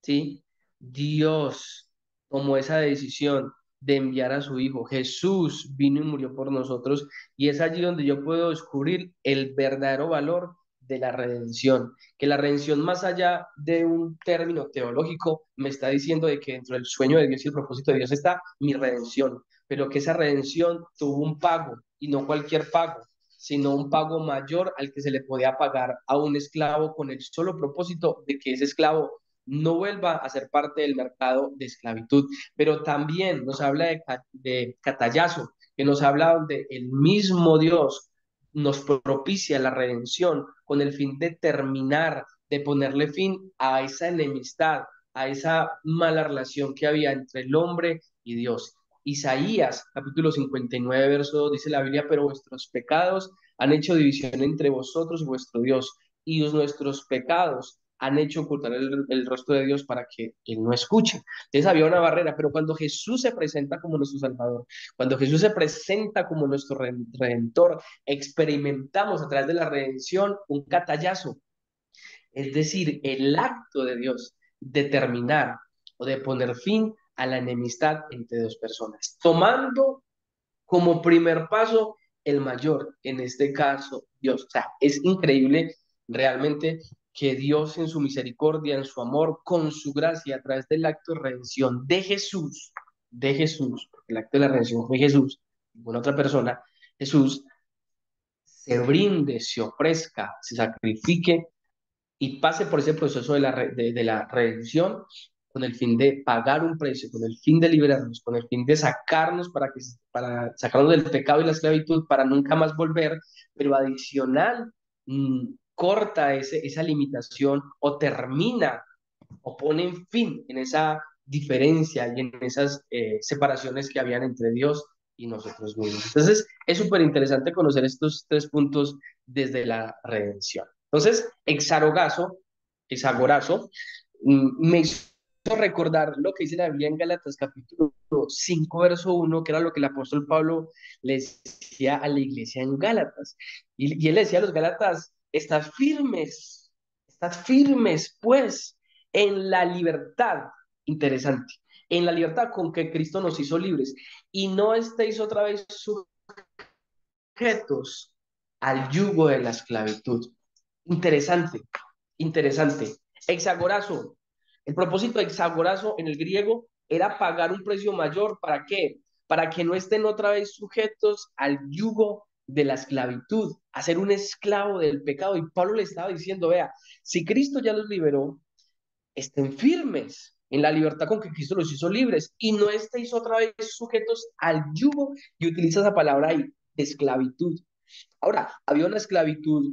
C: ¿sí? Dios tomó esa decisión de enviar a su Hijo. Jesús vino y murió por nosotros y es allí donde yo puedo descubrir el verdadero valor de la redención, que la redención más allá de un término teológico me está diciendo de que dentro del sueño de Dios y el propósito de Dios está mi redención, pero que esa redención tuvo un pago y no cualquier pago, sino un pago mayor al que se le podía pagar a un esclavo con el solo propósito de que ese esclavo no vuelva a ser parte del mercado de esclavitud. Pero también nos habla de Catallazo, que nos habla donde el mismo Dios nos propicia la redención con el fin de terminar, de ponerle fin a esa enemistad, a esa mala relación que había entre el hombre y Dios. Isaías, capítulo 59, verso 2, dice la Biblia, pero vuestros pecados han hecho división entre vosotros y vuestro Dios, y nuestros pecados han hecho ocultar el rostro de Dios para que Él no escuche. Entonces había una barrera, pero cuando Jesús se presenta como nuestro Salvador, cuando Jesús se presenta como nuestro Redentor, experimentamos a través de la redención un catallazo, es decir, el acto de Dios de terminar o de poner fin a la enemistad entre dos personas, tomando como primer paso el mayor, en este caso Dios. O sea, es increíble realmente que Dios en su misericordia, en su amor, con su gracia, a través del acto de redención de Jesús, de Jesús, porque el acto de la redención fue Jesús, ninguna otra persona, Jesús se brinde, se ofrezca, se sacrifique y pase por ese proceso de la redención con el fin de pagar un precio, con el fin de liberarnos, con el fin de sacarnos para sacarnos del pecado y la esclavitud para nunca más volver, pero adicional, corta esa limitación o termina o ponen fin en esa diferencia y en esas separaciones que habían entre Dios y nosotros mismos. Entonces, es súper interesante conocer estos tres puntos desde la redención. Entonces, exagorazo, me hizo recordar lo que dice la Biblia en Gálatas capítulo 5 verso 1, que era lo que el apóstol Pablo le decía a la iglesia en Gálatas. Y él le decía a los Gálatas, estad firmes, pues, en la libertad, interesante, en la libertad con que Cristo nos hizo libres, y no estéis otra vez sujetos al yugo de la esclavitud. Interesante, interesante. Exagorazo. El propósito de exagorazo en el griego era pagar un precio mayor. ¿Para qué? Para que no estén otra vez sujetos al yugo de la esclavitud, a ser un esclavo del pecado. Y Pablo le estaba diciendo, vea, si Cristo ya los liberó, estén firmes en la libertad con que Cristo los hizo libres y no estéis otra vez sujetos al yugo, y utiliza esa palabra ahí, de esclavitud. Ahora, había una esclavitud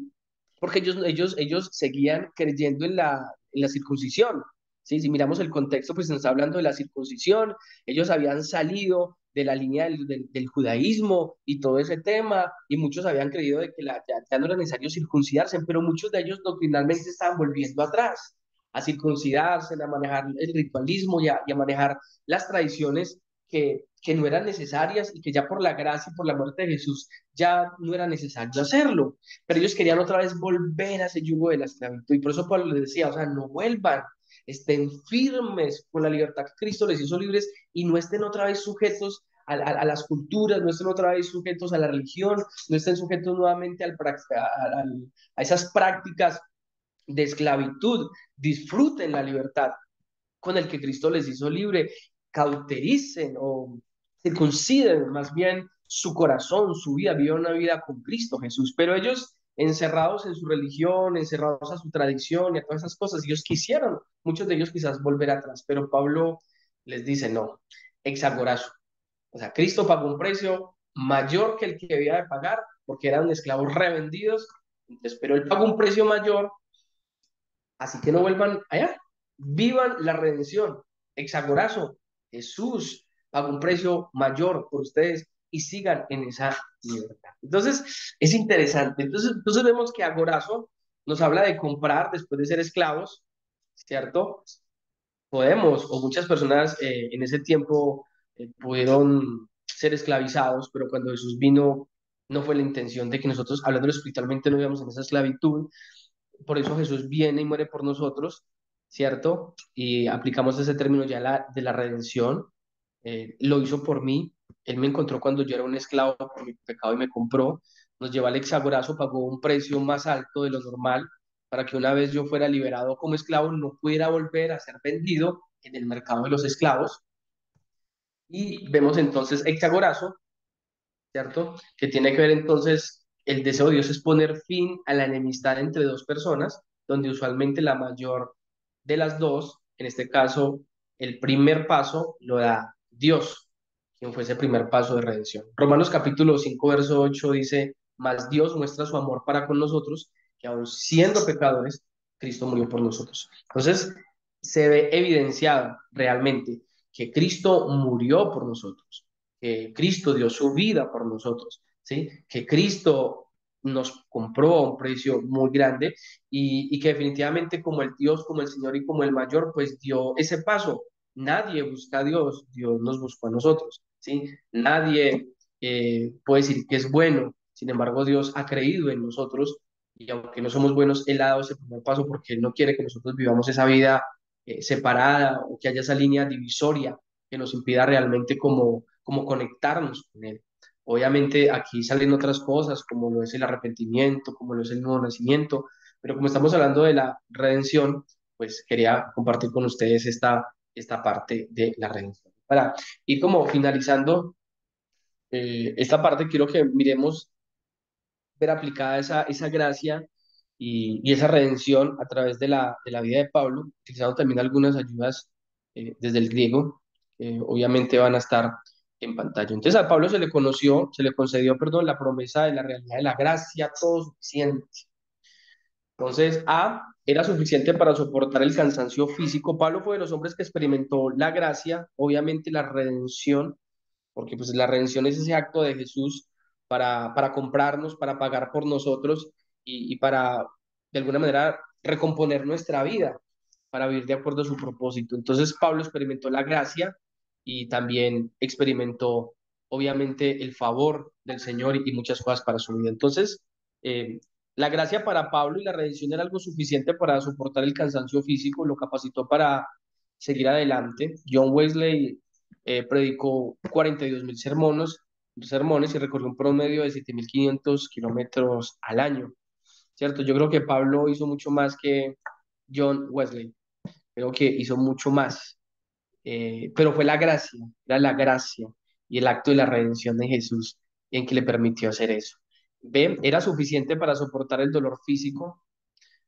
C: porque ellos seguían creyendo en la circuncisión. ¿Sí? Si miramos el contexto, pues nos está hablando de la circuncisión. Ellos habían salido de la línea del judaísmo y todo ese tema, y muchos habían creído de que ya no era necesario circuncidarse, pero muchos de ellos doctrinalmente estaban volviendo atrás a circuncidarse, a manejar el ritualismo y a manejar las tradiciones que no eran necesarias y que ya por la gracia y por la muerte de Jesús ya no era necesario hacerlo. Pero ellos querían otra vez volver a ese yugo de la esclavitud. Y por eso Pablo les decía, o sea, no vuelvan, estén firmes con la libertad que Cristo les hizo libres y no estén otra vez sujetos a las culturas, no estén otra vez sujetos a la religión, no estén sujetos nuevamente a esas prácticas de esclavitud. Disfruten la libertad con el que Cristo les hizo libre, cautericen o circunciden más bien su corazón, su vida, vivan una vida con Cristo Jesús. Pero ellos, encerrados en su religión, encerrados a su tradición y a todas esas cosas, ellos quisieron, muchos de ellos quizás volver atrás, pero Pablo les dice, no, exagorazo. O sea, Cristo pagó un precio mayor que el que debía de pagar porque eran esclavos revendidos, entonces, pero él pagó un precio mayor. Así que no vuelvan allá. Vivan la redención. Exagorazo. Jesús pagó un precio mayor por ustedes y sigan en esa libertad. Entonces, es interesante. Entonces vemos que agorazo nos habla de comprar después de ser esclavos, ¿cierto? Podemos, o muchas personas en ese tiempo pudieron ser esclavizados, pero cuando Jesús vino, no fue la intención de que nosotros, hablando espiritualmente, no vivamos en esa esclavitud. Por eso Jesús viene y muere por nosotros, ¿cierto? Y aplicamos ese término ya de la redención. Lo hizo por mí. Él me encontró cuando yo era un esclavo por mi pecado y me compró. Nos llevó al hexagorazo, pagó un precio más alto de lo normal para que una vez yo fuera liberado como esclavo no pudiera volver a ser vendido en el mercado de los esclavos. Y vemos entonces hexagorazo, ¿cierto? Que tiene que ver entonces, el deseo de Dios es poner fin a la enemistad entre dos personas, donde usualmente la mayor de las dos, en este caso, el primer paso lo da Dios, quien fue ese primer paso de redención. Romanos capítulo 5 verso 8 dice, mas Dios muestra su amor para con nosotros, que aun siendo pecadores, Cristo murió por nosotros. Entonces, se ve evidenciado realmente que Cristo murió por nosotros, que Cristo dio su vida por nosotros, ¿sí? Que Cristo nos compró a un precio muy grande y que definitivamente como el Dios, como el Señor y como el mayor, pues dio ese paso. Nadie busca a Dios, Dios nos buscó a nosotros, ¿sí? Nadie puede decir que es bueno, sin embargo Dios ha creído en nosotros y aunque no somos buenos, Él ha dado ese primer paso porque Él no quiere que nosotros vivamos esa vida separada o que haya esa línea divisoria que nos impida realmente como conectarnos con Él. Obviamente aquí salen otras cosas como lo es el arrepentimiento, como lo es el nuevo nacimiento, pero como estamos hablando de la redención, pues quería compartir con ustedes esta parte de la redención. Para ir como finalizando esta parte, quiero que miremos ver aplicada esa gracia y esa redención a través de la vida de Pablo, utilizando también algunas ayudas desde el griego, que obviamente van a estar en pantalla. Entonces a Pablo se le concedió, perdón, la promesa de la realidad de la gracia, todo suficiente. Entonces, A era suficiente para soportar el cansancio físico. Pablo fue de los hombres que experimentó la gracia, obviamente la redención, porque pues la redención es ese acto de Jesús para comprarnos, para pagar por nosotros y para, de alguna manera, recomponer nuestra vida, para vivir de acuerdo a su propósito. Entonces, Pablo experimentó la gracia y también experimentó, obviamente, el favor del Señor y muchas cosas para su vida. Entonces, eh, la gracia para Pablo y la redención era algo suficiente para soportar el cansancio físico, lo capacitó para seguir adelante. John Wesley predicó 42.000 sermones y recorrió un promedio de 7.500 kilómetros al año, ¿cierto? Yo creo que Pablo hizo mucho más que John Wesley, creo que hizo mucho más, pero fue la gracia, era la gracia y el acto de la redención de Jesús en que le permitió hacer eso. ¿Ve? Era suficiente para soportar el dolor físico,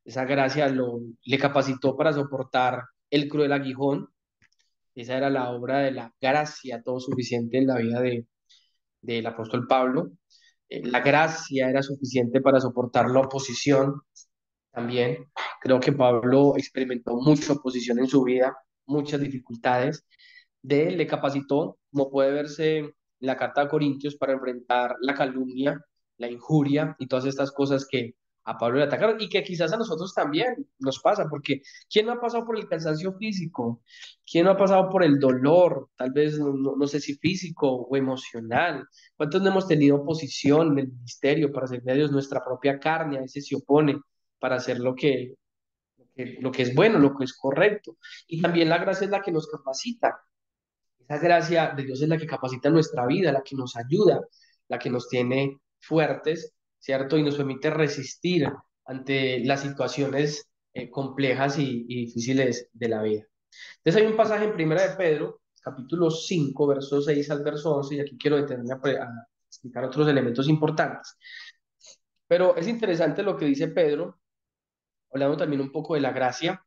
C: esa gracia le capacitó para soportar el cruel aguijón, esa era la obra de la gracia, todo suficiente en la vida del apóstol Pablo. La gracia era suficiente para soportar la oposición también. Creo que Pablo experimentó mucha oposición en su vida, muchas dificultades. De él le capacitó, como puede verse en la carta a Corintios, para enfrentar la calumnia, la injuria y todas estas cosas que a Pablo le atacaron y que quizás a nosotros también nos pasa, porque ¿quién no ha pasado por el cansancio físico? ¿Quién no ha pasado por el dolor? Tal vez no sé si físico o emocional. ¿Cuántos no hemos tenido oposición en el ministerio para servir a Dios? Nuestra propia carne a veces se opone para hacer lo que es bueno, lo que es correcto. Y también la gracia es la que nos capacita. Esa gracia de Dios es la que capacita nuestra vida, la que nos ayuda, la que nos tiene fuertes, ¿cierto? Y nos permite resistir ante las situaciones complejas y difíciles de la vida. Entonces hay un pasaje en Primera de Pedro, capítulo 5 verso 6 al verso 11 y aquí quiero detenerme a explicar otros elementos importantes. Pero es interesante lo que dice Pedro, hablando también un poco de la gracia.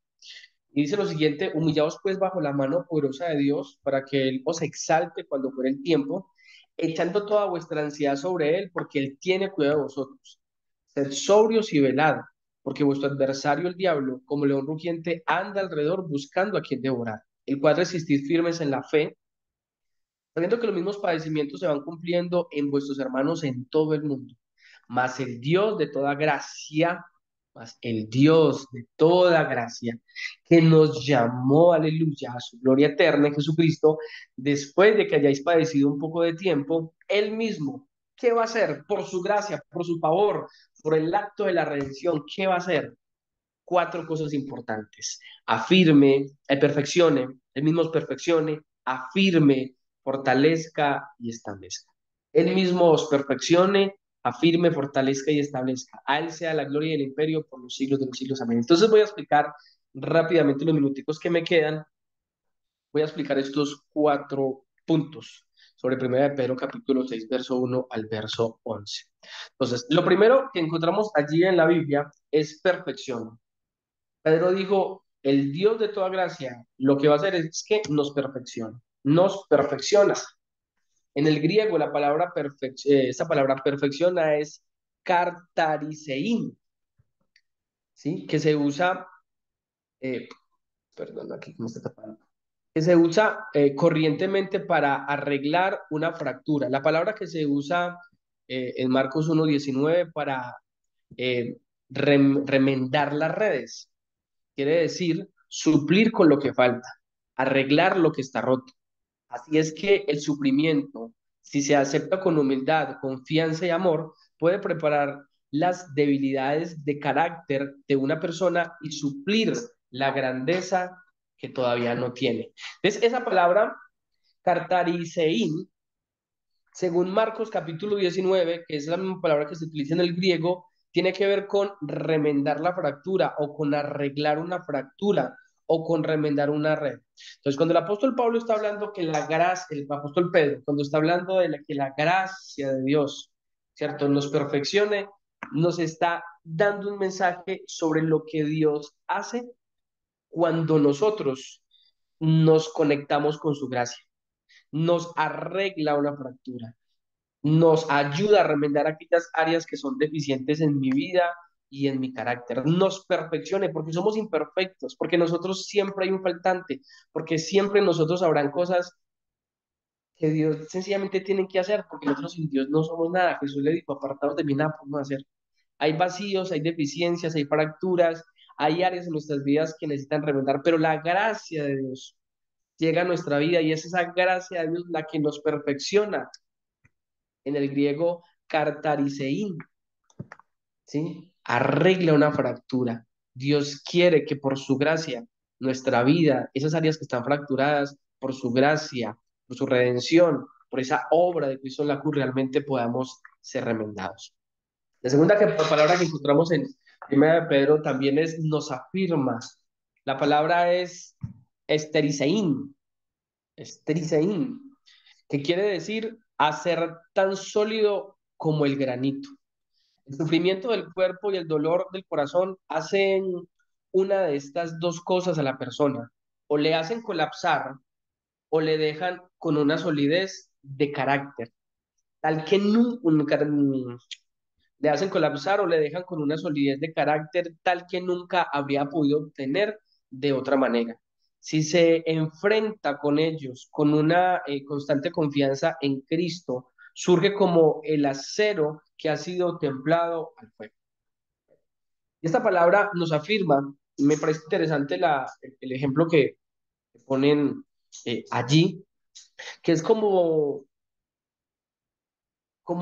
C: Y dice lo siguiente: humillaos pues bajo la mano poderosa de Dios para que Él os exalte cuando fuere el tiempo, echando toda vuestra ansiedad sobre Él, porque Él tiene cuidado de vosotros. Sed sobrios y velad, porque vuestro adversario el diablo, como león rugiente, anda alrededor buscando a quien devorar, el cual resistid firmes en la fe, sabiendo que los mismos padecimientos se van cumpliendo en vuestros hermanos en todo el mundo. Mas el Dios de toda gracia, mas el Dios de toda gracia, que nos llamó, aleluya, a su gloria eterna en Jesucristo, después de que hayáis padecido un poco de tiempo, Él mismo, ¿qué va a hacer? Por su gracia, por su favor, por el acto de la redención, ¿qué va a hacer? Cuatro cosas importantes. Afirme, perfeccione, Él mismo os perfeccione, afirme, fortalezca y establezca. Él mismo os perfeccione, afirme, fortalezca y establezca. A Él sea la gloria y el imperio por los siglos de los siglos. Amén. Entonces voy a explicar rápidamente los minuticos que me quedan. Voy a explicar estos cuatro puntos sobre 1 Pedro capítulo 6, verso 1 al verso 11. Entonces, lo primero que encontramos allí en la Biblia es perfección. Pedro dijo, el Dios de toda gracia, lo que va a hacer es que nos perfecciona. En el griego, esa palabra perfecciona es kartarisein, ¿sí? Que se usa, eh, perdón, aquí me está tapando, que se usa corrientemente para arreglar una fractura. La palabra que se usa en Marcos 1:19 para eh, remendar las redes. Quiere decir suplir con lo que falta, arreglar lo que está roto. Así es que el sufrimiento, si se acepta con humildad, confianza y amor, puede preparar las debilidades de carácter de una persona y suplir la grandeza que todavía no tiene. Entonces, esa palabra, cartarisein, según Marcos capítulo 19, que es la misma palabra que se utiliza en el griego, tiene que ver con remendar la fractura o con arreglar una fractura o con remendar una red. Entonces, cuando el apóstol Pablo está hablando que la gracia, el apóstol Pedro, cuando está hablando de que la gracia de Dios, ¿cierto?, nos perfeccione, nos está dando un mensaje sobre lo que Dios hace cuando nosotros nos conectamos con su gracia, nos arregla una fractura, nos ayuda a remendar aquellas áreas que son deficientes en mi vida y en mi carácter, nos perfeccione, porque somos imperfectos, porque nosotros siempre hay un faltante, porque siempre nosotros habrán cosas que Dios sencillamente tiene que hacer, porque nosotros sin Dios no somos nada. Jesús le dijo, apartados de mí nada podemos hacer. Hay vacíos, hay deficiencias, hay fracturas, hay áreas en nuestras vidas que necesitan remendar, pero la gracia de Dios llega a nuestra vida y es esa gracia de Dios la que nos perfecciona. En el griego, cartariseín, ¿sí? Arregla una fractura. Dios quiere que por su gracia, nuestra vida, esas áreas que están fracturadas, por su gracia, por su redención, por esa obra de Cristo en la cruz, realmente podamos ser remendados. La segunda palabra que encontramos en Primera de Pedro también es nos afirma. La palabra es esteriseín, esteriseín, que quiere decir hacer tan sólido como el granito. El sufrimiento del cuerpo y el dolor del corazón hacen una de estas dos cosas a la persona. O le hacen colapsar o le dejan con una solidez de carácter, tal que nunca, le hacen colapsar o le dejan con una solidez de carácter tal que nunca habría podido obtener de otra manera. Si se enfrenta con ellos con una constante confianza en Cristo, surge como el acero que ha sido templado al fuego. Y esta palabra nos afirma, me parece interesante el ejemplo que ponen allí, que es como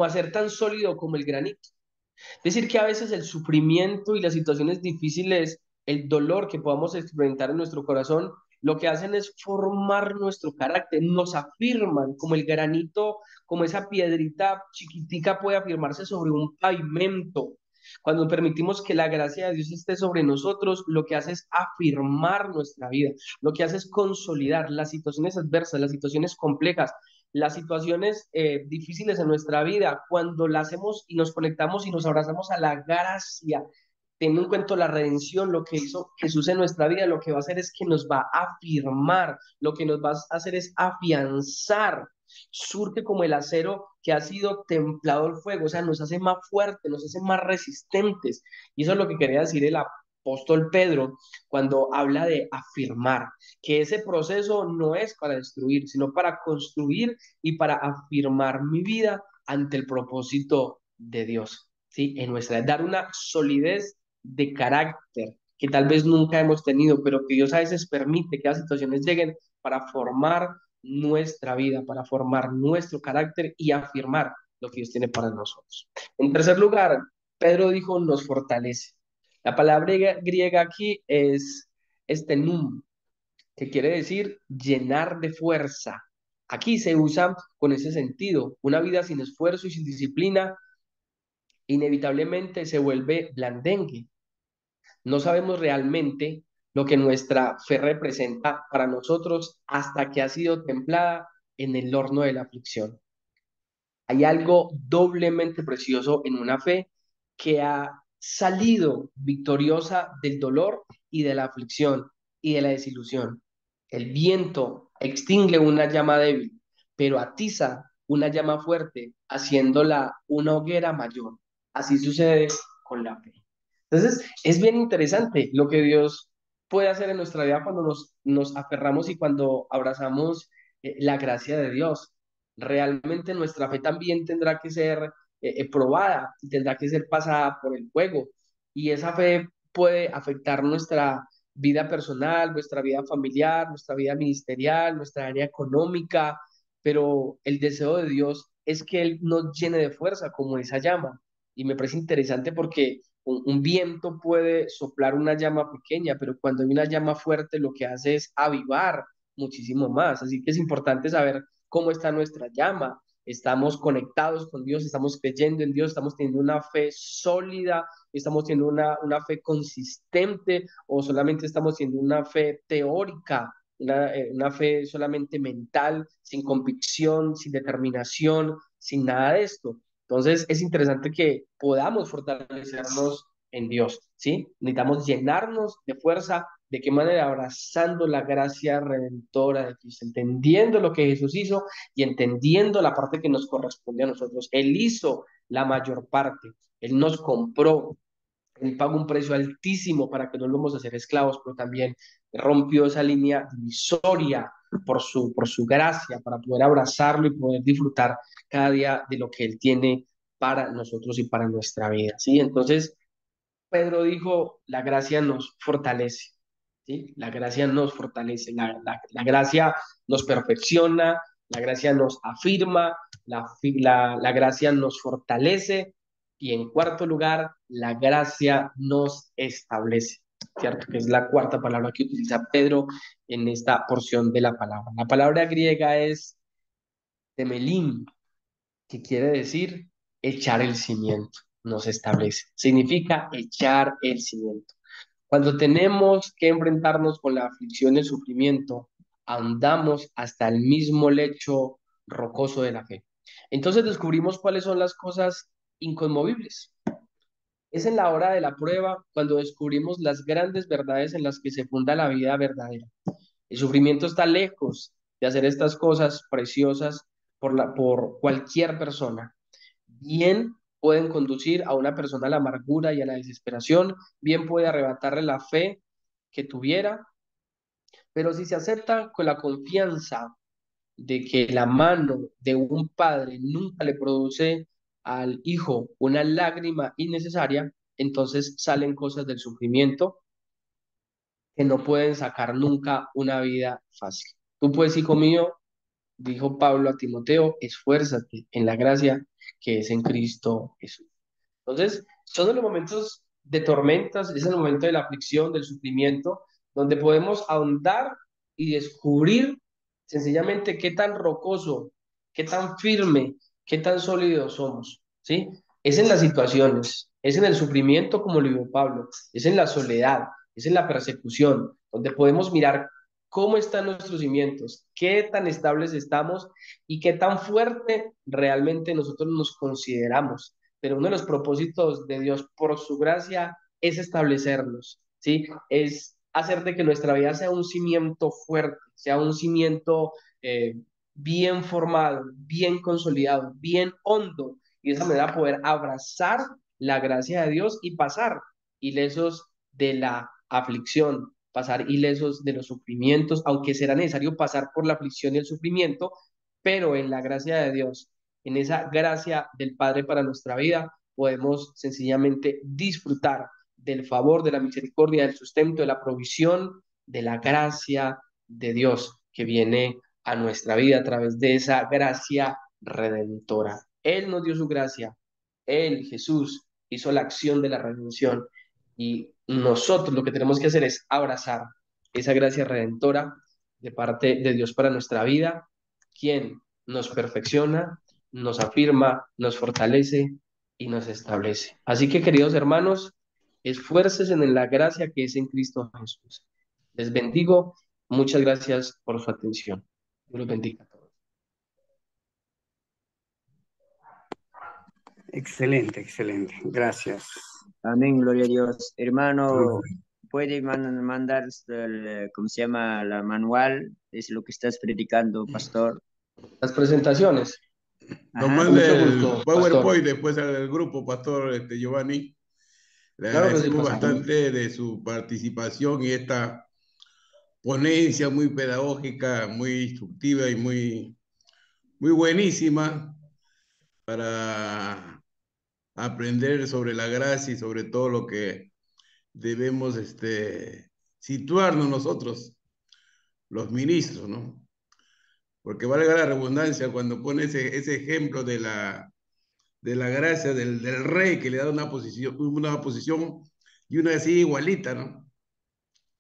C: hacer tan sólido como el granito. Es decir, que a veces el sufrimiento y las situaciones difíciles, el dolor que podamos experimentar en nuestro corazón, lo que hacen es formar nuestro carácter, nos afirman como el granito, como esa piedrita chiquitica puede afirmarse sobre un pavimento. Cuando permitimos que la gracia de Dios esté sobre nosotros, lo que hace es afirmar nuestra vida, lo que hace es consolidar las situaciones adversas, las situaciones complejas, las situaciones difíciles en nuestra vida, cuando las hacemos y nos conectamos y nos abrazamos a la gracia, teniendo en cuenta la redención, lo que hizo Jesús en nuestra vida, lo que va a hacer es que nos va a afirmar, lo que nos va a hacer es afianzar, surge como el acero que ha sido templado al fuego, o sea, nos hace más fuertes, nos hace más resistentes. Y eso es lo que quería decir el apóstol Pedro cuando habla de afirmar, que ese proceso no es para destruir, sino para construir y para afirmar mi vida ante el propósito de Dios, ¿sí? En nuestra, dar una solidez de carácter que tal vez nunca hemos tenido, pero que Dios a veces permite que las situaciones lleguen para formar nuestra vida, para formar nuestro carácter y afirmar lo que Dios tiene para nosotros. En tercer lugar, Pedro dijo, nos fortalece. La palabra griega aquí es estenum, que quiere decir llenar de fuerza. Aquí se usa con ese sentido. Una vida sin esfuerzo y sin disciplina inevitablemente se vuelve blandengue. No sabemos realmente lo que nuestra fe representa para nosotros hasta que ha sido templada en el horno de la aflicción. Hay algo doblemente precioso en una fe que ha salido victoriosa del dolor y de la aflicción y de la desilusión. El viento extingue una llama débil, pero atiza una llama fuerte, haciéndola una hoguera mayor. Así sucede con la fe. Entonces, es bien interesante lo que Dios puede hacer en nuestra vida cuando nos aferramos y cuando abrazamos la gracia de Dios. Realmente nuestra fe también tendrá que ser probada, tendrá que ser pasada por el fuego. Y esa fe puede afectar nuestra vida personal, nuestra vida familiar, nuestra vida ministerial, nuestra área económica, pero el deseo de Dios es que Él nos llene de fuerza como esa llama. Y me parece interesante porque un viento puede soplar una llama pequeña, pero cuando hay una llama fuerte lo que hace es avivar muchísimo más. Así que es importante saber cómo está nuestra llama, estamos conectados con Dios, estamos creyendo en Dios, estamos teniendo una fe sólida, estamos teniendo una fe consistente o solamente estamos teniendo una fe teórica, una fe solamente mental, sin convicción, sin determinación, sin nada de esto. Entonces es interesante que podamos fortalecernos en Dios, ¿sí? Necesitamos llenarnos de fuerza. ¿De qué manera? Abrazando la gracia redentora de Cristo, entendiendo lo que Jesús hizo y entendiendo la parte que nos corresponde a nosotros. Él hizo la mayor parte, Él nos compró, Él pagó un precio altísimo para que no lo vamos a ser esclavos, pero también rompió esa línea divisoria por su gracia, para poder abrazarlo y poder disfrutar cada día de lo que Él tiene para nosotros y para nuestra vida, ¿sí? Entonces, Pedro dijo, la gracia nos fortalece, ¿sí? La gracia nos fortalece, la gracia nos perfecciona, la gracia nos afirma, la gracia nos fortalece y en cuarto lugar, la gracia nos establece, ¿cierto? Que es la cuarta palabra que utiliza Pedro en esta porción de la palabra. La palabra griega es temelim, que quiere decir echar el cimiento, nos establece. Significa echar el cimiento. Cuando tenemos que enfrentarnos con la aflicción y el sufrimiento, andamos hasta el mismo lecho rocoso de la fe. Entonces descubrimos cuáles son las cosas inconmovibles. Es en la hora de la prueba cuando descubrimos las grandes verdades en las que se funda la vida verdadera. El sufrimiento está lejos de hacer estas cosas preciosas por cualquier persona. Bien pueden conducir a una persona a la amargura y a la desesperación, bien puede arrebatarle la fe que tuviera, pero si se acepta con la confianza de que la mano de un padre nunca le produce al hijo una lágrima innecesaria, entonces salen cosas del sufrimiento que no pueden sacar nunca una vida fácil. Tú pues, hijo mío, dijo Pablo a Timoteo, esfuérzate en la gracia que es en Cristo Jesús. Entonces, son los momentos de tormentas, es el momento de la aflicción, del sufrimiento, donde podemos ahondar y descubrir sencillamente qué tan rocoso, qué tan firme, qué tan sólido somos, ¿sí? Es en las situaciones, es en el sufrimiento como lo vivió Pablo, es en la soledad, es en la persecución, donde podemos mirar cómo están nuestros cimientos, qué tan estables estamos y qué tan fuerte realmente nosotros nos consideramos. Pero uno de los propósitos de Dios por su gracia es establecernos, ¿sí? Es hacer de que nuestra vida sea un cimiento fuerte, sea un cimiento bien formado, bien consolidado, bien hondo, y de esa manera poder abrazar la gracia de Dios y pasar ilesos de la aflicción, pasar ilesos de los sufrimientos, aunque será necesario pasar por la aflicción y el sufrimiento, pero en la gracia de Dios, en esa gracia del Padre para nuestra vida, podemos sencillamente disfrutar del favor, de la misericordia, del sustento, de la provisión, de la gracia de Dios que viene a nuestra vida a través de esa gracia redentora. Él nos dio su gracia, Él, Jesús, hizo la acción de la redención y nosotros lo que tenemos que hacer es abrazar esa gracia redentora de parte de Dios para nuestra vida, quien nos perfecciona, nos afirma, nos fortalece y nos establece. Así que, queridos hermanos, esfuércense en la gracia que es en Cristo Jesús. Les bendigo. Muchas gracias por su atención. Dios los bendiga a todos.
D: Excelente, excelente. Gracias.
E: Amén, gloria a Dios. Hermano,
D: Amén.
E: puede mandar, ¿cómo se llama? La manual, es lo que estás predicando, pastor.
C: Las presentaciones.
B: Nos
E: Ajá.
B: manda
C: Mucho
B: el
C: gusto,
B: PowerPoint después al grupo, pastor Giovanni. Le
C: Claro que sí,
B: agradecemos
C: pastor.
B: bastante de su participación y esta ponencia muy pedagógica, muy instructiva y muy buenísima para aprender sobre la gracia y sobre todo lo que debemos situarnos nosotros, los ministros, ¿no? Porque valga la redundancia cuando pone ese ejemplo de la gracia del rey que le da una posición y una así igualita, ¿no?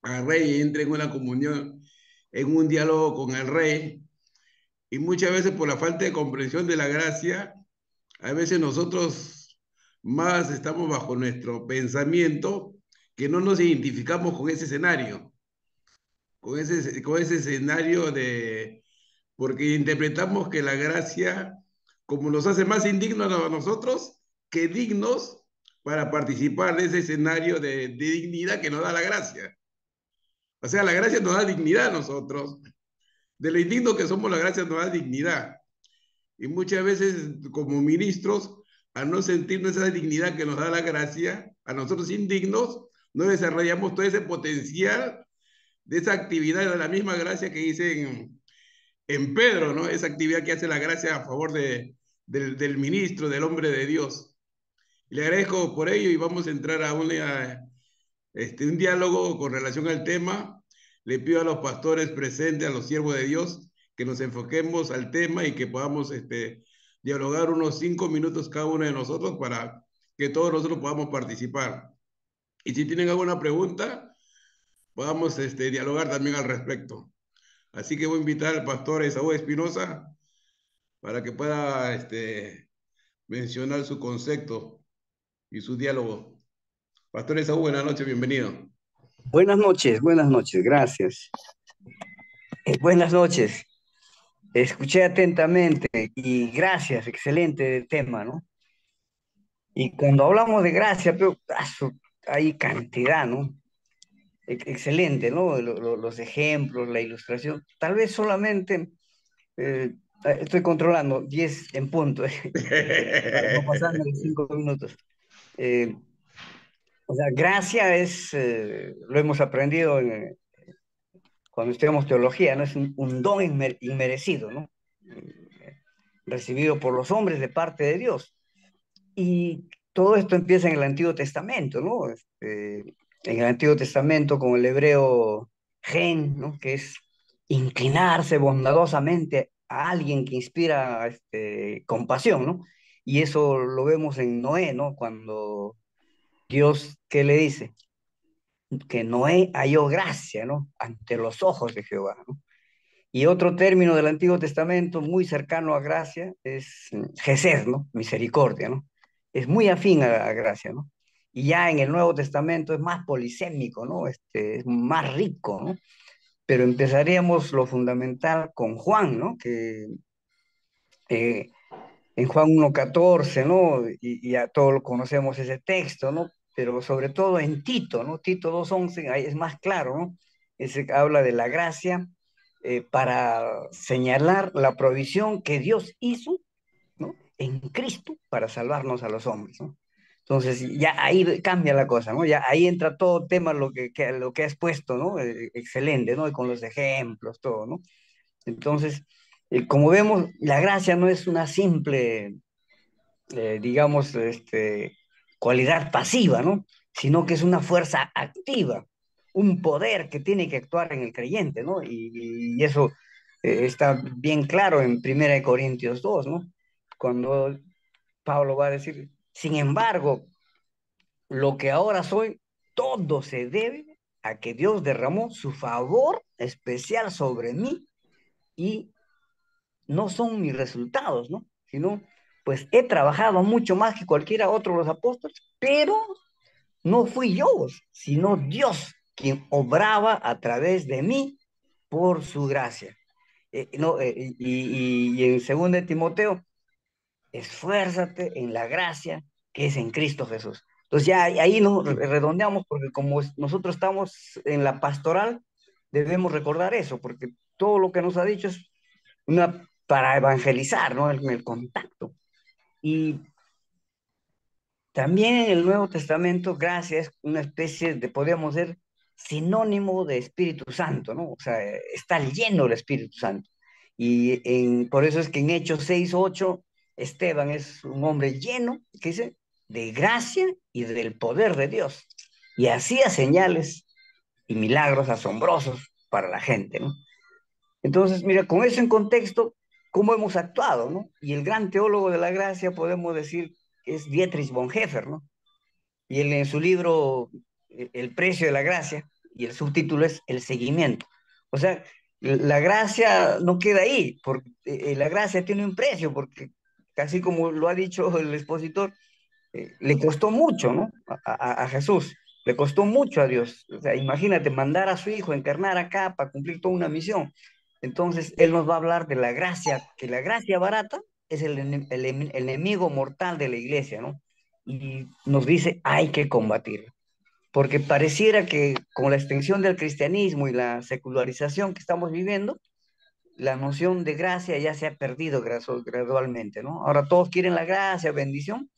B: Al rey entra en una comunión, en un diálogo con el rey Y muchas veces por la falta de comprensión de la gracia, a veces nosotros más estamos bajo nuestro pensamiento que no nos identificamos con ese escenario, con ese escenario de, porque interpretamos que la gracia, como nos hace más indignos a nosotros, que dignos para participar de ese escenario de dignidad que nos da la gracia. O sea, la gracia nos da dignidad a nosotros. De lo indigno que somos, la gracia nos da dignidad. Y muchas veces, como ministros, al no sentirnos esa dignidad que nos da la gracia, a nosotros indignos, no desarrollamos todo ese potencial de esa actividad de la misma gracia que dice en Pedro, ¿no? Esa actividad que hace la gracia a favor del ministro, del hombre de Dios. Y le agradezco por ello y vamos a entrar a un diálogo con relación al tema. Le pido a los pastores presentes, a los siervos de Dios, que nos enfoquemos al tema y que podamos dialogar unos 5 minutos cada uno de nosotros para que todos nosotros podamos participar. Y si tienen alguna pregunta, podamos dialogar también al respecto. Así que voy a invitar al pastor Esaú Espinosa para que pueda mencionar su concepto y su diálogo. Pastor Esaú, buenas noches, bienvenido.
D: Buenas noches, gracias. Buenas noches. Escuché atentamente y gracias, excelente tema, ¿no? Y cuando hablamos de gracia, pero hay cantidad, ¿no? Excelente, ¿no? Los ejemplos, la ilustración. Tal vez solamente estoy controlando 10 en punto, para no pasarme los 5 minutos. Eh, o sea, gracia es, lo hemos aprendido cuando estudiamos teología, ¿no? Es un don inmerecido, ¿no? Recibido por los hombres de parte de Dios. Y todo esto empieza en el Antiguo Testamento, ¿no? En el Antiguo Testamento con el hebreo gen, ¿no? Que es inclinarse bondadosamente a alguien que inspira compasión, ¿no? Y eso lo vemos en Noé, ¿no? Cuando Dios, ¿qué le dice? Que Noé halló gracia, ¿no? Ante los ojos de Jehová, ¿no? Y otro término del Antiguo Testamento muy cercano a gracia es gesed, ¿no? Misericordia, ¿no? Es muy afín a gracia, ¿no? Y ya en el Nuevo Testamento es más polisémico, ¿no? Es más rico, ¿no? Pero empezaríamos lo fundamental con Juan, ¿no? Que eh, en Juan 1:14, ¿no? Y ya todos lo conocemos ese texto, ¿no? Pero sobre todo en Tito, ¿no? Tito 2:11, ahí es más claro, ¿no? Ese habla de la gracia para señalar la provisión que Dios hizo, ¿no? En Cristo para salvarnos a los hombres, ¿no? Entonces ya ahí cambia la cosa, ¿no? Ya ahí entra todo tema lo que has puesto, ¿no? Excelente, ¿no? Y con los ejemplos, todo, ¿no? Entonces, como vemos, la gracia no es una simple digamos, cualidad pasiva, ¿no? Sino que es una fuerza activa, un poder que tiene que actuar en el creyente, ¿no? Y eso está bien claro en 1 Corintios 2, ¿no? Cuando Pablo va a decir, sin embargo, lo que ahora soy, todo se debe a que Dios derramó su favor especial sobre mí y no son mis resultados, ¿no? Sino, pues he trabajado mucho más que cualquiera otro de los apóstoles, pero no fui yo, sino Dios quien obraba a través de mí por su gracia. No, y en 2 Timoteo, esfuérzate en la gracia que es en Cristo Jesús. Entonces ya ahí nos redondeamos porque como nosotros estamos en la pastoral, debemos recordar eso, porque todo lo que nos ha dicho es para evangelizar, ¿no? El contacto. Y también en el Nuevo Testamento, gracia es una especie de, podríamos ser, sinónimo de Espíritu Santo, ¿no? O sea, está lleno del Espíritu Santo. Y por eso es que en Hechos 6:8, Esteban es un hombre lleno, que dice, de gracia y del poder de Dios. Y hacía señales y milagros asombrosos para la gente, ¿no? Entonces, mira, con eso en contexto, ¿cómo hemos actuado, no? Y el gran teólogo de la gracia, podemos decir, es Dietrich Bonhoeffer, ¿no? Y él en su libro El precio de la gracia, y el subtítulo es El seguimiento. O sea, la gracia no queda ahí, porque la gracia tiene un precio, porque casi como lo ha dicho el expositor, le costó mucho, ¿no? A Jesús, le costó mucho a Dios. O sea, imagínate, mandar a su hijo, encarnar acá para cumplir toda una misión. Entonces, Él nos va a hablar de la gracia, que la gracia barata es el enemigo mortal de la iglesia, ¿no? Y nos dice, hay que combatir. Porque pareciera que con la extensión del cristianismo y la secularización que estamos viviendo, la noción de gracia ya se ha perdido gradualmente, ¿no? Ahora todos quieren la gracia, bendición,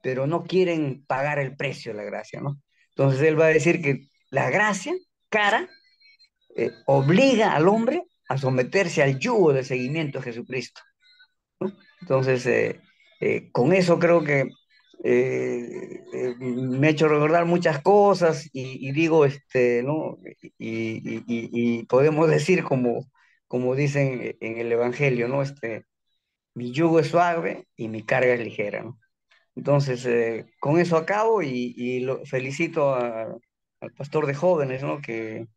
D: pero no quieren pagar el precio de la gracia, ¿no? Entonces él va a decir que la gracia, cara, obliga al hombre a someterse al yugo del seguimiento de Jesucristo. Entonces, con eso creo que me ha hecho recordar muchas cosas y digo, ¿no? Y podemos decir como dicen en el Evangelio, ¿no? Mi yugo es suave y mi carga es ligera, ¿no? Entonces, con eso acabo y lo felicito al pastor de jóvenes, ¿no? Que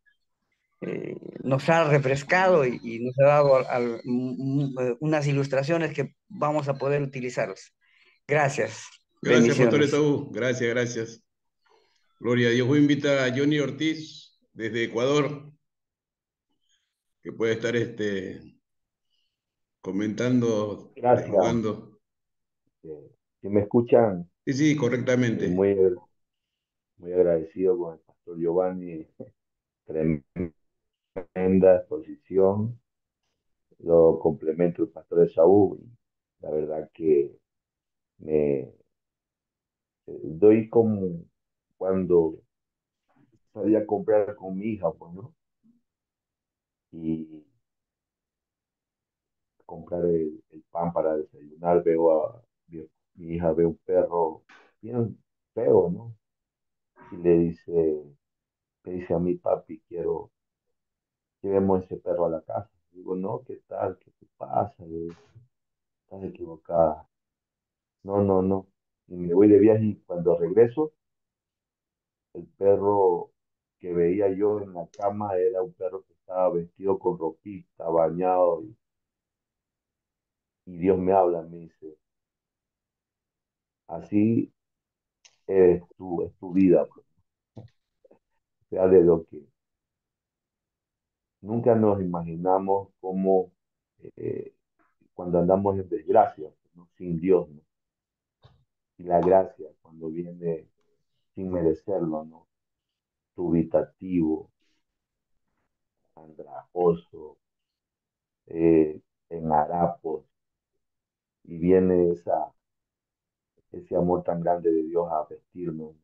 D: nos ha refrescado y nos ha dado unas ilustraciones que vamos a poder utilizarlas. Gracias.
B: Gracias, Pastor
D: Bendiciones.
B: Esaú. Gracias, gracias. Gloria a Dios. Voy a invitar a Johnny Ortiz desde Ecuador, que puede estar comentando,
F: Gracias.
B: dialogando.
F: Si me escuchan,
B: Sí, sí, correctamente.
F: muy, muy agradecido con el pastor Giovanni. Tremenda exposición. Lo complemento el pastor de Saúl. La verdad que me doy como cuando salí a comprar con mi hija, pues, ¿no? Y comprar el pan para desayunar, mi hija ve un perro bien feo, ¿no? Y le dice a mi papi, quiero, llevemos ese perro a la casa. Digo, no, ¿qué tal? ¿Qué te pasa? Le digo, estás equivocada. No, no, no. Y me voy de viaje y cuando regreso, el perro que veía yo en la cama era un perro que estaba vestido con ropita, bañado, y Dios me habla, me dice, así es tu vida, pues. O sea, de lo que nunca nos imaginamos cómo eh, cuando andamos en desgracia, ¿no? Sin Dios, ¿no? Y la gracia cuando viene sin merecerlo, ¿no? Dubitativo, andrajoso, en harapos, y viene ese amor tan grande de Dios a vestirnos, ¿no?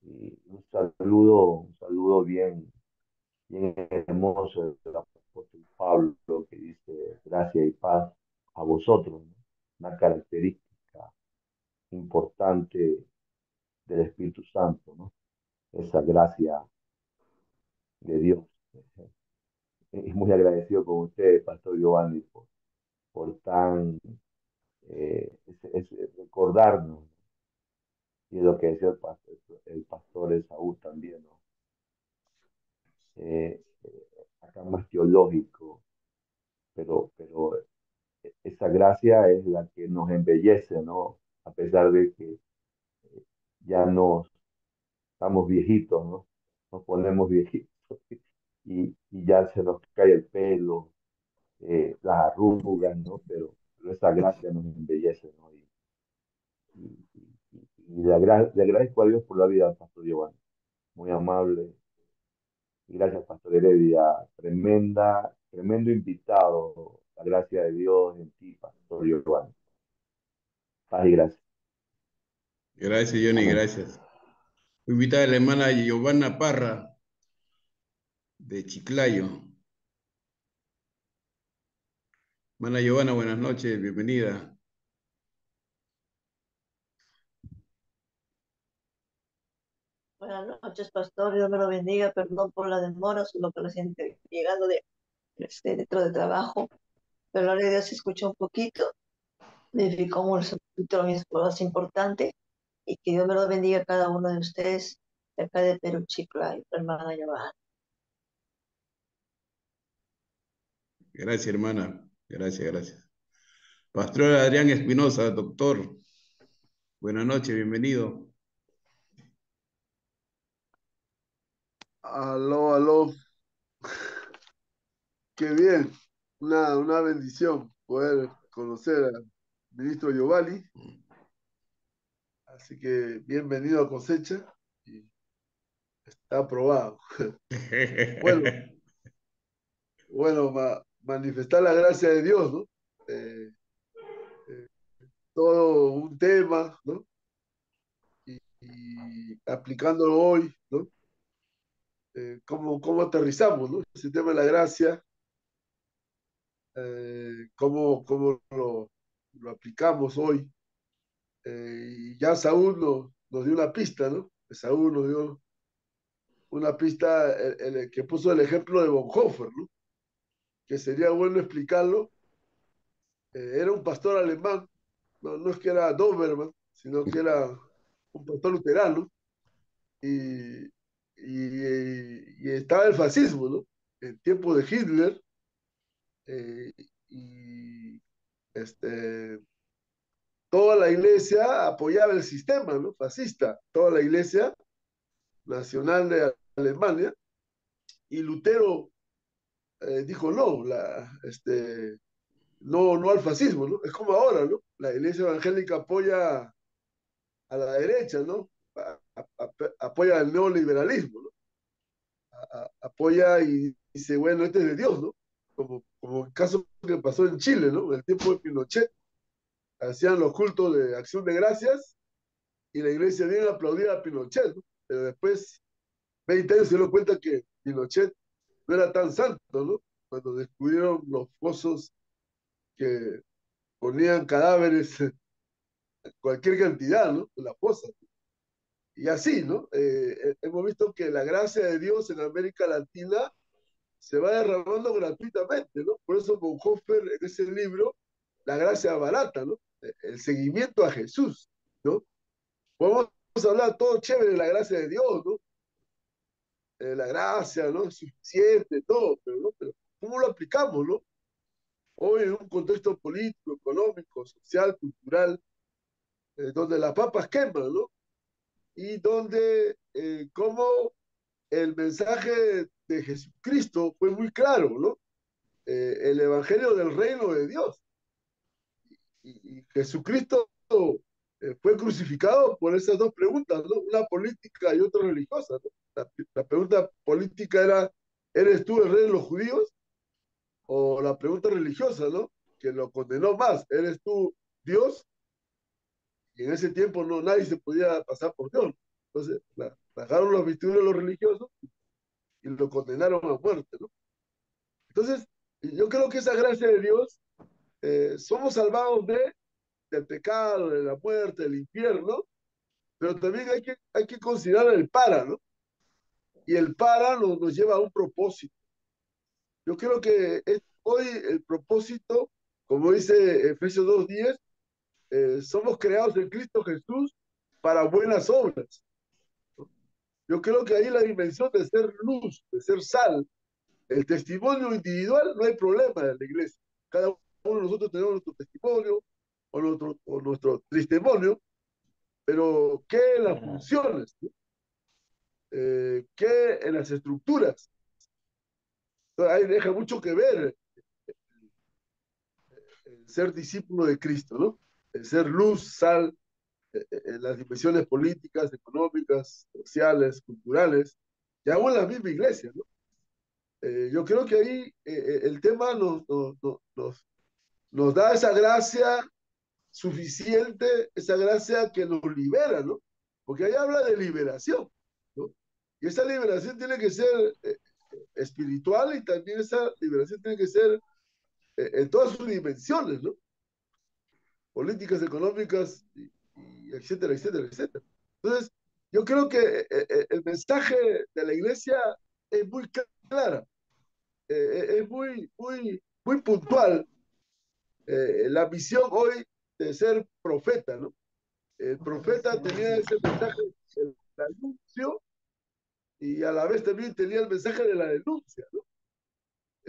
F: Y un saludo bien, bien hermoso del apóstol Pablo que dice gracia y paz a vosotros, ¿no? Una característica importante del Espíritu Santo, ¿no? Esa gracia de Dios. Y muy agradecido con usted, Pastor Giovanni, por tan recordarnos, y es lo que decía el pastor Esaú también, ¿no? Acá más teológico, pero esa gracia es la que nos embellece, ¿no? A pesar de que ya nos estamos viejitos, ¿no? Nos ponemos viejitos y ya se nos cae el pelo, las arrugas, ¿no? Pero esa gracia nos embellece, ¿no? Y le agradezco a Dios por la vida del Pastor Giovanni, muy amable. Y gracias, Pastor Heredia, tremendo invitado, la gracia de Dios en ti, Pastor Giovanni. Paz y gracias.
B: Gracias, Johnny,
F: Amén.
B: gracias. Voy a invitar a la hermana Giovanna Parra de Chiclayo. Hermana Giovanna, buenas noches, bienvenida.
G: Buenas noches, pastor. Dios me lo bendiga. Perdón por la demora, solo que recién llegando dentro de trabajo. Pero la realidad se escuchó un poquito. Verificó el subtítulo más importante. Y que Dios me lo bendiga a cada uno de ustedes de acá de Perú, Chiclayo, hermana Giovanna.
B: Gracias, hermana. Gracias, gracias. Pastor Adrián Espinosa, doctor. Buenas noches, bienvenido.
A: Aló, aló. Qué bien. Una bendición poder conocer al ministro Giovanni. Así que bienvenido a Cosecha y está aprobado. Bueno, manifestar la gracia de Dios, ¿no? Eh, eh, todo un tema, ¿no? Y aplicándolo hoy, ¿no? ¿Cómo aterrizamos, ¿no? Ese tema de la gracia, cómo lo aplicamos hoy. Y ya Saúl nos dio una pista, ¿no? Saúl nos dio una pista, el que puso el ejemplo de Bonhoeffer, ¿no? Que sería bueno explicarlo. Era un pastor alemán, no es que era Doberman, sino que era un pastor luterano, y, y estaba el fascismo, ¿no? En tiempo de Hitler, eh, y este, toda la iglesia apoyaba el sistema, ¿no? Fascista, toda la iglesia nacional de Alemania, y Lutero dijo no, no al fascismo, ¿no? Es como ahora, ¿no? La iglesia evangélica apoya a la derecha, ¿no? Apoya el neoliberalismo, ¿no? Apoya y dice, bueno, este es de Dios, ¿no? Como el caso que pasó en Chile, ¿no? En el tiempo de Pinochet, hacían los cultos de acción de gracias y la iglesia bien aplaudía a Pinochet, ¿no? Pero después, 20 años se dio cuenta que Pinochet no era tan santo, ¿no? Cuando descubrieron los pozos que ponían cadáveres, cualquier cantidad, ¿no? En la fosa. Y así, ¿no? Hemos visto que la gracia de Dios en América Latina se va derramando gratuitamente, ¿no? Por eso Bonhoeffer en ese libro, La gracia barata, ¿no? El seguimiento a Jesús, ¿no? Podemos hablar todo chévere de la gracia de Dios, ¿no? La gracia, ¿no? Es suficiente, todo, pero ¿cómo lo aplicamos, no? Hoy en un contexto político, económico, social, cultural, donde las papas queman, ¿no? Y donde, como el mensaje de Jesucristo fue muy claro, ¿no? El evangelio del reino de Dios. Y Jesucristo fue crucificado por esas dos preguntas, ¿no? Una política y otra religiosa, ¿no? La pregunta política era, ¿eres tú el rey de los judíos? O la pregunta religiosa, ¿no? Que lo condenó más, ¿eres tú Dios? Y en ese tiempo no, nadie se podía pasar por Dios. Entonces, bajaron los vestidos los religiosos y lo condenaron a muerte, ¿no? Entonces, yo creo que esa gracia de Dios, somos salvados del pecado, de la muerte, del infierno, pero también hay que considerar el para, ¿no? Y el para nos lleva a un propósito. Yo creo que hoy el propósito, como dice Efesios 2:10, somos creados en Cristo Jesús para buenas obras. Yo creo que ahí la dimensión de ser luz, de ser sal, el testimonio individual, no hay problema en la iglesia. Cada uno de nosotros tenemos nuestro testimonio o nuestro testimonio, pero ¿qué en las funciones? ¿No? ¿Qué en las estructuras? Entonces, ahí deja mucho que ver el ser discípulo de Cristo, ¿no? El ser luz, sal, en las dimensiones políticas, económicas, sociales, culturales, y aún en la misma iglesia, ¿no? Yo creo que ahí el tema nos da esa gracia suficiente, esa gracia que nos libera, ¿no? Porque ahí habla de liberación, ¿no? Y esa liberación tiene que ser espiritual y también esa liberación tiene que ser en todas sus dimensiones, ¿no? Políticas, económicas, y etcétera, etcétera, etcétera. Entonces, yo creo que el mensaje de la iglesia es muy clara, es muy puntual. La misión hoy de ser profeta, ¿no? El profeta tenía ese mensaje, el anuncio, y a la vez también tenía el mensaje de la denuncia, ¿no?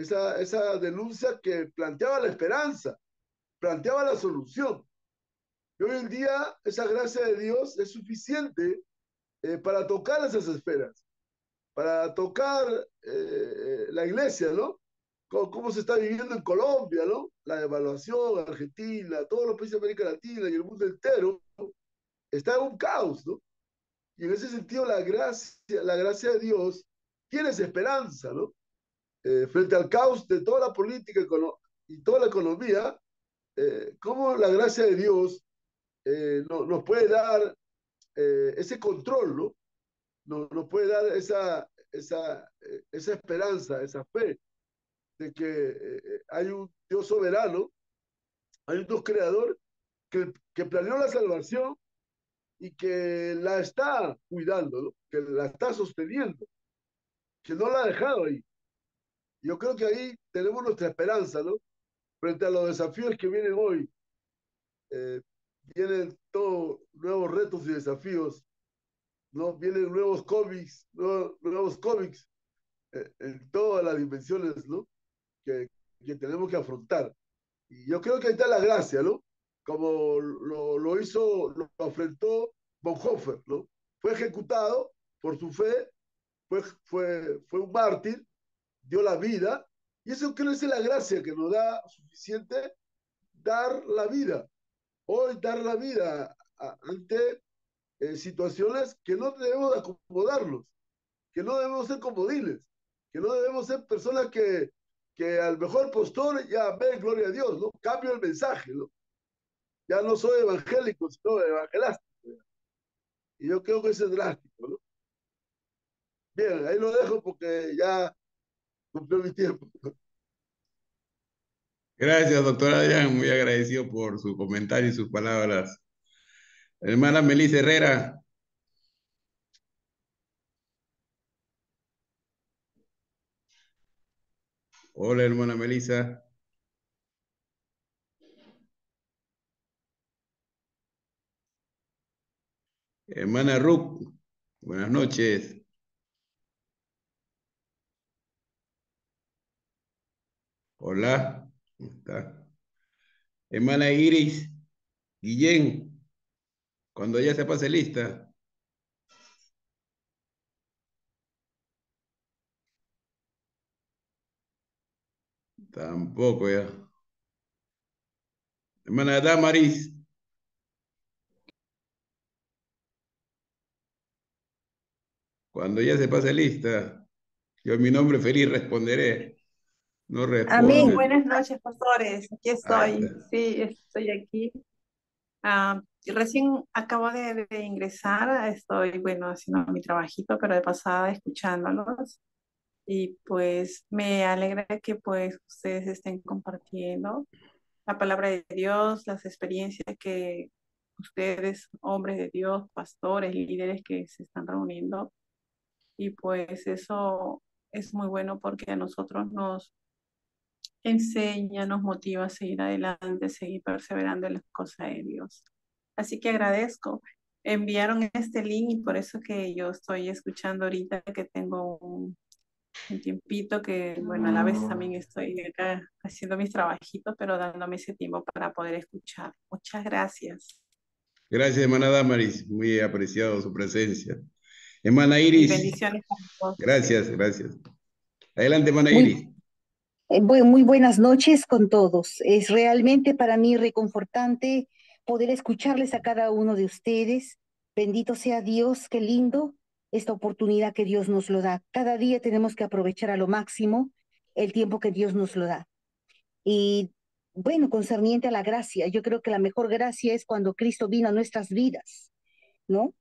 A: esa denuncia que planteaba la esperanza, planteaba la solución. Y hoy en día esa gracia de Dios es suficiente para tocar esas esferas, para tocar la iglesia, ¿no? Cómo se está viviendo en Colombia, ¿no? La devaluación, Argentina, todos los países de América Latina y el mundo entero está en un caos, ¿no? Y en ese sentido la gracia de Dios tiene esa esperanza, ¿no? Frente al caos de toda la política y toda la economía, cómo la gracia de Dios nos puede dar ese control, ¿no? Nos puede dar esa esperanza, esa fe de que hay un Dios soberano, hay un Dios creador que planeó la salvación y que la está cuidando, ¿no? Que la está sosteniendo, que no la ha dejado ahí. Yo creo que ahí tenemos nuestra esperanza, ¿no? Frente a los desafíos que vienen hoy, eh, vienen todos nuevos retos y desafíos, ¿no? Vienen nuevos cómics en todas las dimensiones, ¿no? Que tenemos que afrontar. Y yo creo que ahí está la gracia, ¿no? Como lo afrontó Bonhoeffer, ¿no? Fue ejecutado por su fe, fue un mártir, dio la vida, y eso creo que es la gracia que nos da suficiente dar la vida. Hoy dar la vida ante situaciones que no debemos acomodarnos, que no debemos ser comodiles, que no debemos ser personas que al mejor postor ya ven, gloria a Dios, ¿no? Cambio el mensaje, ¿no? Ya no soy evangélico, sino evangelástico. Y yo creo que eso es drástico, ¿no? Bien, ahí lo dejo porque ya cumplió mi tiempo.
B: Gracias, doctor Adrián, muy agradecido por su comentario y sus palabras. Hermana Melissa Herrera. Hola, hermana Melissa. Hermana Ruth, buenas noches. Hola, ¿cómo está? Hermana Iris Guillén, cuando ya se pase lista. Tampoco ya. Hermana Damaris, cuando ya se pase lista. Yo en mi nombre feliz responderé. No
H: Amén.
B: responde.
H: Buenas noches, pastores. Aquí
B: Ahí
H: estoy.
B: está.
H: Sí, estoy aquí. Recién acabo de ingresar. Estoy, bueno, haciendo mi trabajito, pero de pasada escuchándolos. Y pues me alegra que pues ustedes estén compartiendo la palabra de Dios, las experiencias que ustedes, hombres de Dios, pastores, líderes que se están reuniendo. Y pues eso es muy bueno porque a nosotros nos enseña, nos motiva a seguir adelante, seguir perseverando en las cosas de Dios. Así que agradezco. Enviaron este link y por eso que yo estoy escuchando ahorita que tengo un tiempito que, bueno, a la vez también estoy acá haciendo mis trabajitos, pero dándome ese tiempo para poder escuchar. Muchas gracias
B: Gracias, hermana Damaris. Muy apreciado su presencia. Hermana
H: y
B: Iris,
H: bendiciones para todos.
B: gracias, gracias. Adelante, hermana
I: Muy,
B: Iris.
I: muy buenas noches con todos. Es realmente para mí reconfortante poder escucharles a cada uno de ustedes. Bendito sea Dios, qué lindo esta oportunidad que Dios nos lo da. Cada día tenemos que aprovechar a lo máximo el tiempo que Dios nos lo da. Y bueno, concerniente a la gracia, yo creo que la mejor gracia es cuando Cristo vino a nuestras vidas, ¿no?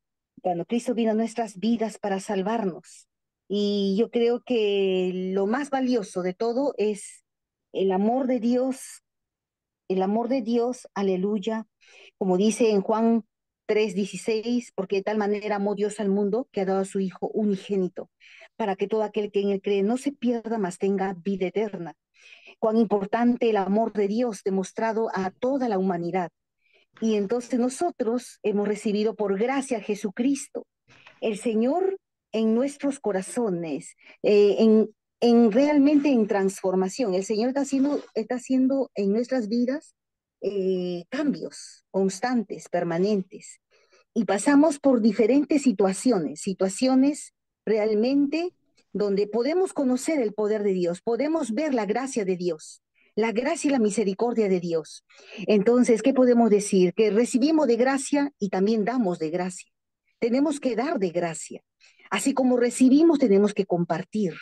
I: Cuando Cristo vino a nuestras vidas para salvarnos. Y yo creo que lo más valioso de todo es el amor de Dios, el amor de Dios, aleluya, como dice en Juan 3:16, porque de tal manera amó Dios al mundo que ha dado a su Hijo unigénito, para que todo aquel que en él cree no se pierda, mas tenga vida eterna. Cuán importante el amor de Dios demostrado a toda la humanidad. Y entonces nosotros hemos recibido por gracia a Jesucristo, el Señor en nuestros corazones, en realmente en transformación. El Señor está haciendo en nuestras vidas cambios constantes, permanentes. Y pasamos por diferentes situaciones realmente donde podemos conocer el poder de Dios, podemos ver la gracia de Dios, la gracia y la misericordia de Dios. Entonces, ¿qué podemos decir? Que recibimos de gracia y también damos de gracia. Tenemos que dar de gracia. Así como recibimos, tenemos que compartir.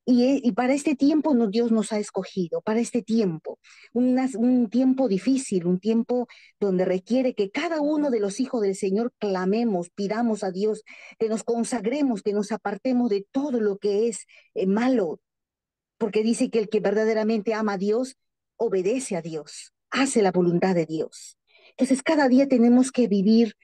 I: Y para este tiempo Dios nos ha escogido, para este tiempo, un tiempo difícil, un tiempo donde requiere que cada uno de los hijos del Señor clamemos, pidamos a Dios, que nos consagremos, que nos apartemos de todo lo que es malo, porque dice que el que verdaderamente ama a Dios, obedece a Dios, hace la voluntad de Dios. Entonces cada día tenemos que vivir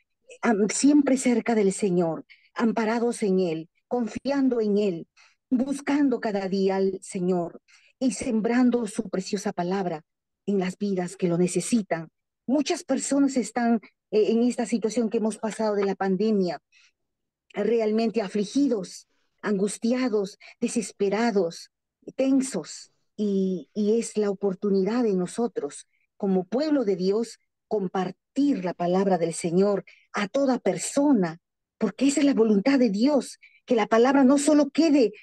I: siempre cerca del Señor, amparados en Él, confiando en Él, buscando cada día al Señor y sembrando su preciosa palabra en las vidas que lo necesitan. Muchas personas están en esta situación que hemos pasado de la pandemia, realmente afligidos, angustiados, desesperados, tensos. Y es la oportunidad de nosotros, como pueblo de Dios, compartir la palabra del Señor a toda persona, porque esa es la voluntad de Dios, que la palabra no solo quede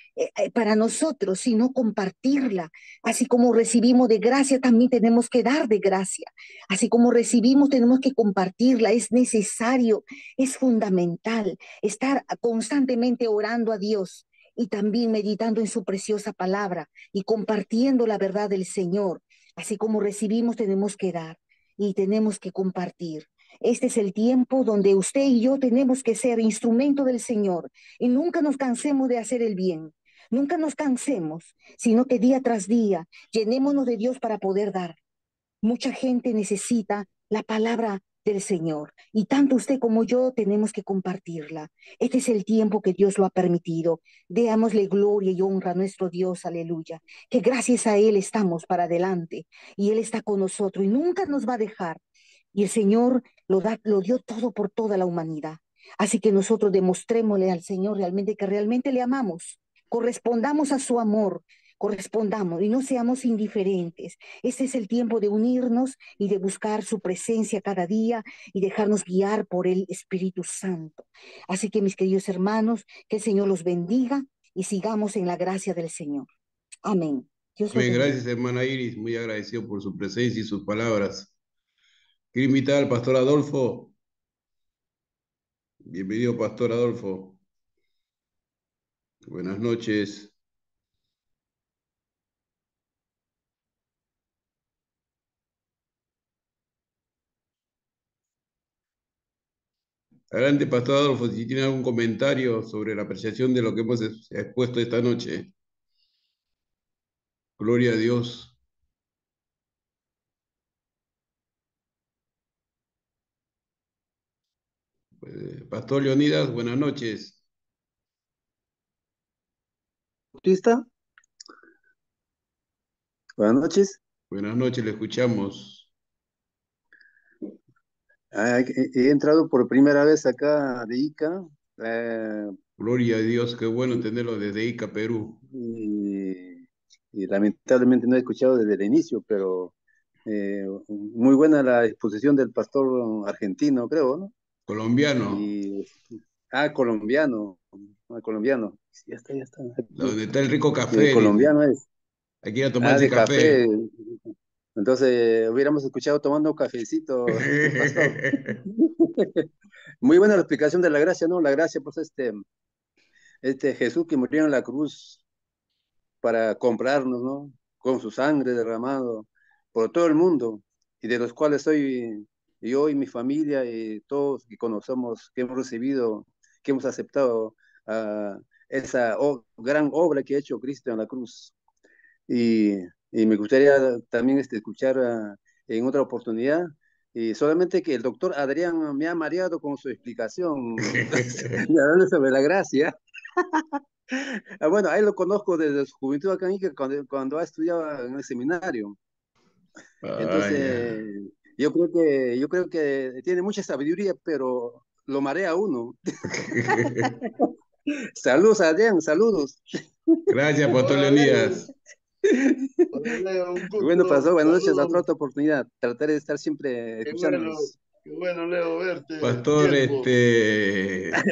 I: para nosotros, sino compartirla. Así como recibimos de gracia, también tenemos que dar de gracia. Así como recibimos, tenemos que compartirla. Es necesario, es fundamental estar constantemente orando a Dios y también meditando en su preciosa palabra y compartiendo la verdad del Señor. Así como recibimos, tenemos que dar y tenemos que compartir. Este es el tiempo donde usted y yo tenemos que ser instrumento del Señor y nunca nos cansemos de hacer el bien. Nunca nos cansemos, sino que día tras día llenémonos de Dios para poder dar. Mucha gente necesita la palabra del Señor y tanto usted como yo tenemos que compartirla. Este es el tiempo que Dios lo ha permitido. Démosle gloria y honra a nuestro Dios, aleluya. Que gracias a Él estamos para adelante y Él está con nosotros y nunca nos va a dejar. Y el Señor lo dio todo por toda la humanidad. Así que nosotros demostrémosle al Señor que realmente le amamos. Correspondamos a su amor, correspondamos y no seamos indiferentes. Este es el tiempo de unirnos y de buscar su presencia cada día y dejarnos guiar por el Espíritu Santo. Así que mis queridos hermanos, que el Señor los bendiga y sigamos en la gracia del Señor. Amén. Dios los
B: Bien,
I: bendiga.
B: gracias, hermana Iris, muy agradecido por su presencia y sus palabras. Quiero invitar al pastor Adolfo. Bienvenido, pastor Adolfo. Buenas noches. Adelante, pastor Adolfo, si tiene algún comentario sobre la apreciación de lo que hemos expuesto esta noche. Gloria a Dios. Pastor Leonidas, buenas noches.
J: Bautista, buenas noches.
B: Buenas noches, le escuchamos.
J: He entrado por primera vez acá de Ica
B: Gloria a Dios, qué bueno tenerlo desde Ica, Perú.
J: y lamentablemente no he escuchado desde el inicio, pero muy buena la exposición del pastor argentino, creo, ¿no?
B: Colombiano.
J: Colombiano. Colombiano. Ya está, ya está.
B: Donde está el rico café.
J: Colombiano
B: dice.
J: es.
B: Aquí a tomarse café.
J: Entonces hubiéramos escuchado tomando un cafecito, pastor. Muy buena la explicación de la gracia, ¿no? La gracia, pues, este Jesús que murió en la cruz para comprarnos, ¿no? Con su sangre derramado por todo el mundo, y de los cuales soy yo y mi familia y todos que conocemos, que hemos recibido, que hemos aceptado esa gran obra que ha hecho Cristo en la cruz. Y me gustaría también escuchar en otra oportunidad. Y solamente que el doctor Adrián me ha mareado con su explicación sobre la gracia. Bueno, ahí lo conozco desde su juventud acá en Ica, cuando ha estudiado en el seminario. Entonces, yo creo que tiene mucha sabiduría, pero lo marea a uno. Saludos, Adrián, saludos.
B: Gracias, Pastor
A: Hola, Leo.
B: Leonidas.
A: Hola, Leo, un
J: Bueno,
A: gusto.
J: pasó, buenas noches, hasta
A: Saludos.
J: otra oportunidad. Trataré de estar siempre
A: Qué bueno,
J: escuchándoles.
A: qué bueno, Leo, verte.
B: Pastor,
A: Tiempo.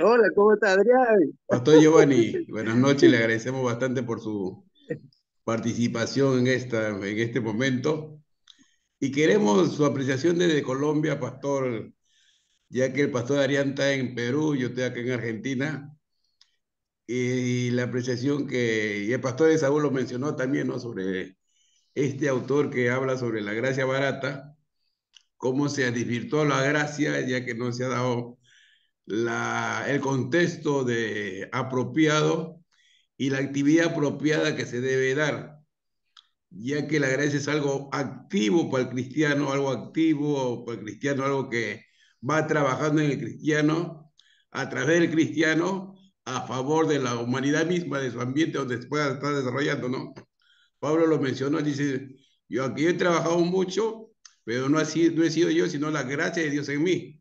J: Hola, ¿cómo está, Adrián?
B: Pastor Giovanni, buenas noches, le agradecemos bastante por su participación en este momento. Y queremos su apreciación desde Colombia, Pastor, ya que el Pastor Arián está en Perú, yo estoy acá en Argentina, y la apreciación y el Pastor de Saúl lo mencionó también, ¿no? Sobre este autor que habla sobre la gracia barata, cómo se ha desvirtuado la gracia, ya que no se ha dado el contexto apropiado y la actividad apropiada que se debe dar, ya que la gracia es algo activo para el cristiano, algo activo para el cristiano, algo que va trabajando en el cristiano, a través del cristiano, a favor de la humanidad misma, de su ambiente donde se pueda estar desarrollando, ¿no? Pablo lo mencionó, dice, yo aquí he trabajado mucho, pero no he sido yo, sino la gracia de Dios en mí.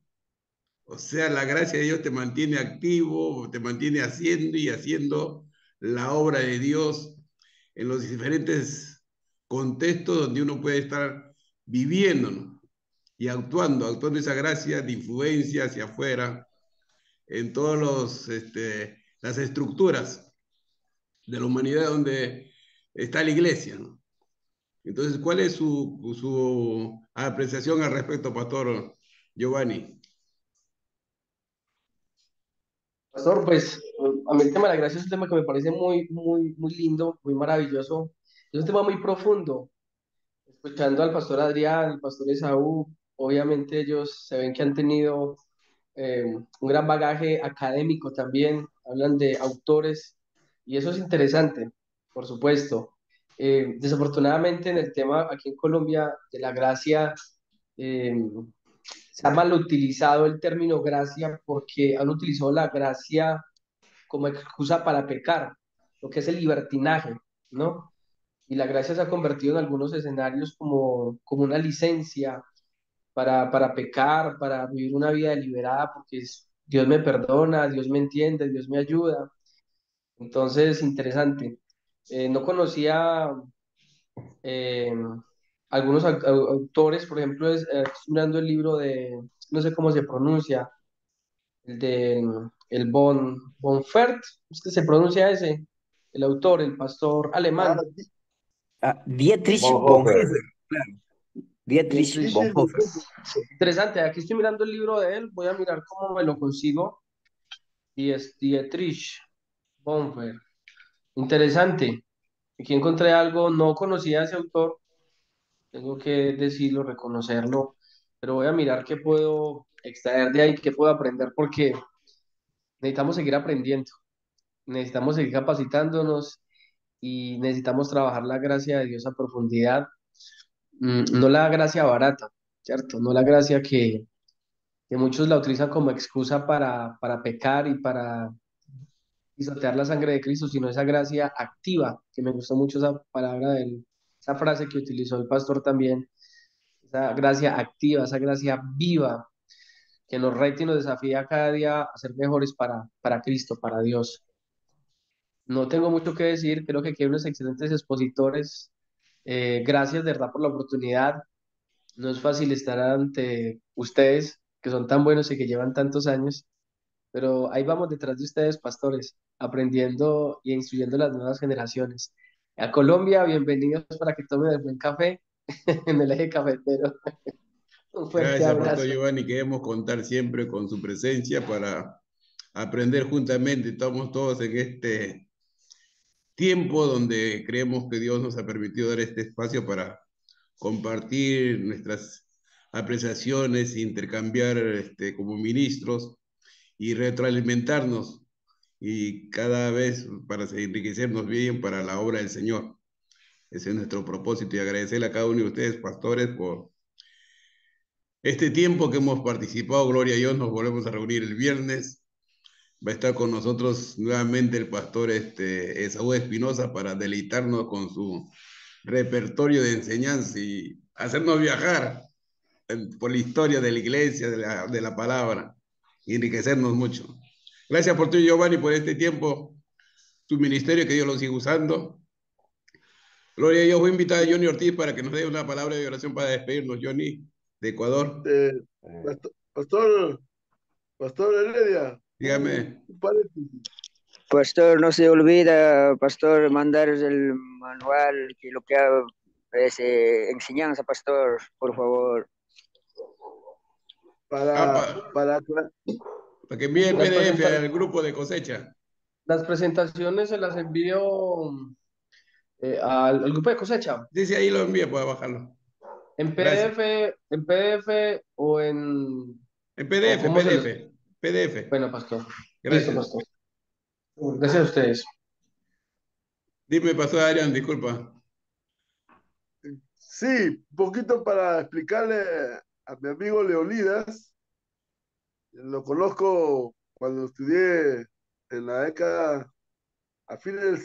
B: O sea, la gracia de Dios te mantiene activo, te mantiene haciendo y haciendo la obra de Dios en los diferentes contextos donde uno puede estar viviendo, ¿no? Y actuando esa gracia de influencia hacia afuera, en todas las estructuras de la humanidad donde está la iglesia, ¿no? Entonces, ¿cuál es su apreciación al respecto, Pastor Giovanni?
C: Pastor, pues a mí el tema de la gracia es un tema que me parece muy, muy, muy lindo, muy maravilloso. Es un tema muy profundo. Escuchando al pastor Adrián, al pastor Esaú, obviamente ellos se ven que han tenido un gran bagaje académico también, hablan de autores y eso es interesante, por supuesto. Desafortunadamente en el tema aquí en Colombia de la gracia, eh, se ha mal utilizado el término gracia porque han utilizado la gracia como excusa para pecar, lo que es el libertinaje, ¿no? Y la gracia se ha convertido en algunos escenarios como una licencia para pecar, para vivir una vida deliberada, porque Dios me perdona, Dios me entiende, Dios me ayuda. Entonces, interesante. No conocía eh, algunos autores, por ejemplo, estoy mirando el libro de, no sé cómo se pronuncia, el de Bonfert, es que se pronuncia ese, el autor, el pastor
A: Ah,
C: alemán,
D: Dietrich
F: Bonhoeffer.
D: Bonhoeffer, claro. Dietrich
C: Dietrich.
A: Dietrich
D: Bonhoeffer.
A: Bonhoeffer.
C: Interesante, aquí estoy mirando el libro de él, voy a mirar cómo me lo consigo. Y es Dietrich Bonhoeffer. Interesante. Aquí encontré algo, no conocía a ese autor, tengo que decirlo, reconocerlo, pero voy a mirar qué puedo extraer de ahí, qué puedo aprender, porque necesitamos seguir aprendiendo, necesitamos seguir capacitándonos y necesitamos trabajar la gracia de Dios a profundidad, no la gracia barata, ¿cierto? No la gracia que muchos la utilizan como excusa para pecar y para pisotear la sangre de Cristo, sino esa gracia activa, que me gustó mucho esa palabra de él, esa frase que utilizó el pastor también, esa gracia activa, esa gracia viva, que nos reta y nos desafía cada día a ser mejores para Cristo, para Dios. No tengo mucho que decir, creo que aquí hay unos excelentes expositores. Gracias de verdad por la oportunidad. No es fácil estar ante ustedes, que son tan buenos y que llevan tantos años. Pero ahí vamos detrás de ustedes, pastores, aprendiendo y instruyendo a las nuevas generaciones. A Colombia, bienvenidos para que tomen el buen café en el eje cafetero. Un fuerte
B: Gracias, Pastor
C: abrazo.
B: Giovanni. Queremos contar siempre con su presencia para aprender juntamente. Estamos todos en este tiempo donde creemos que Dios nos ha permitido dar este espacio para compartir nuestras apreciaciones, intercambiar como ministros y retroalimentarnos y cada vez para enriquecernos bien para la obra del Señor. Ese es nuestro propósito y agradecerle a cada uno de ustedes, pastores, por este tiempo que hemos participado. Gloria a Dios, nos volvemos a reunir el viernes. Va a estar con nosotros nuevamente el pastor Esaú Espinosa para deleitarnos con su repertorio de enseñanza y hacernos viajar por la historia de la iglesia, de la palabra, y enriquecernos mucho. Gracias por ti, Giovanni, por este tiempo, tu ministerio, que Dios lo siga usando. Gloria a Dios. Voy a invitar a Johnny Ortiz para que nos dé una palabra de oración para despedirnos, Johnny, de Ecuador.
A: Pastor Heredia,
B: Dígame.
A: un paréntesis.
E: Pastor, no se olvida, pastor, mandar el manual, que lo que es enseñanza, pastor, por favor.
A: Para
B: que envíe el
C: Las
B: PDF al grupo de cosecha.
C: Las presentaciones se las envío al grupo de cosecha.
B: Dice ahí, lo envía, puede bajarlo.
C: En
B: Gracias.
C: PDF o en...
B: En
C: o
B: PDF,
C: cómo se los-
B: PDF, PDF.
C: Bueno, pastor.
B: Gracias.
C: Listo, pastor. Gracias a ustedes.
B: Dime, pastor Adrián, disculpa.
A: Sí, un poquito para explicarle a mi amigo Leonidas. Lo conozco cuando estudié en la década, a fines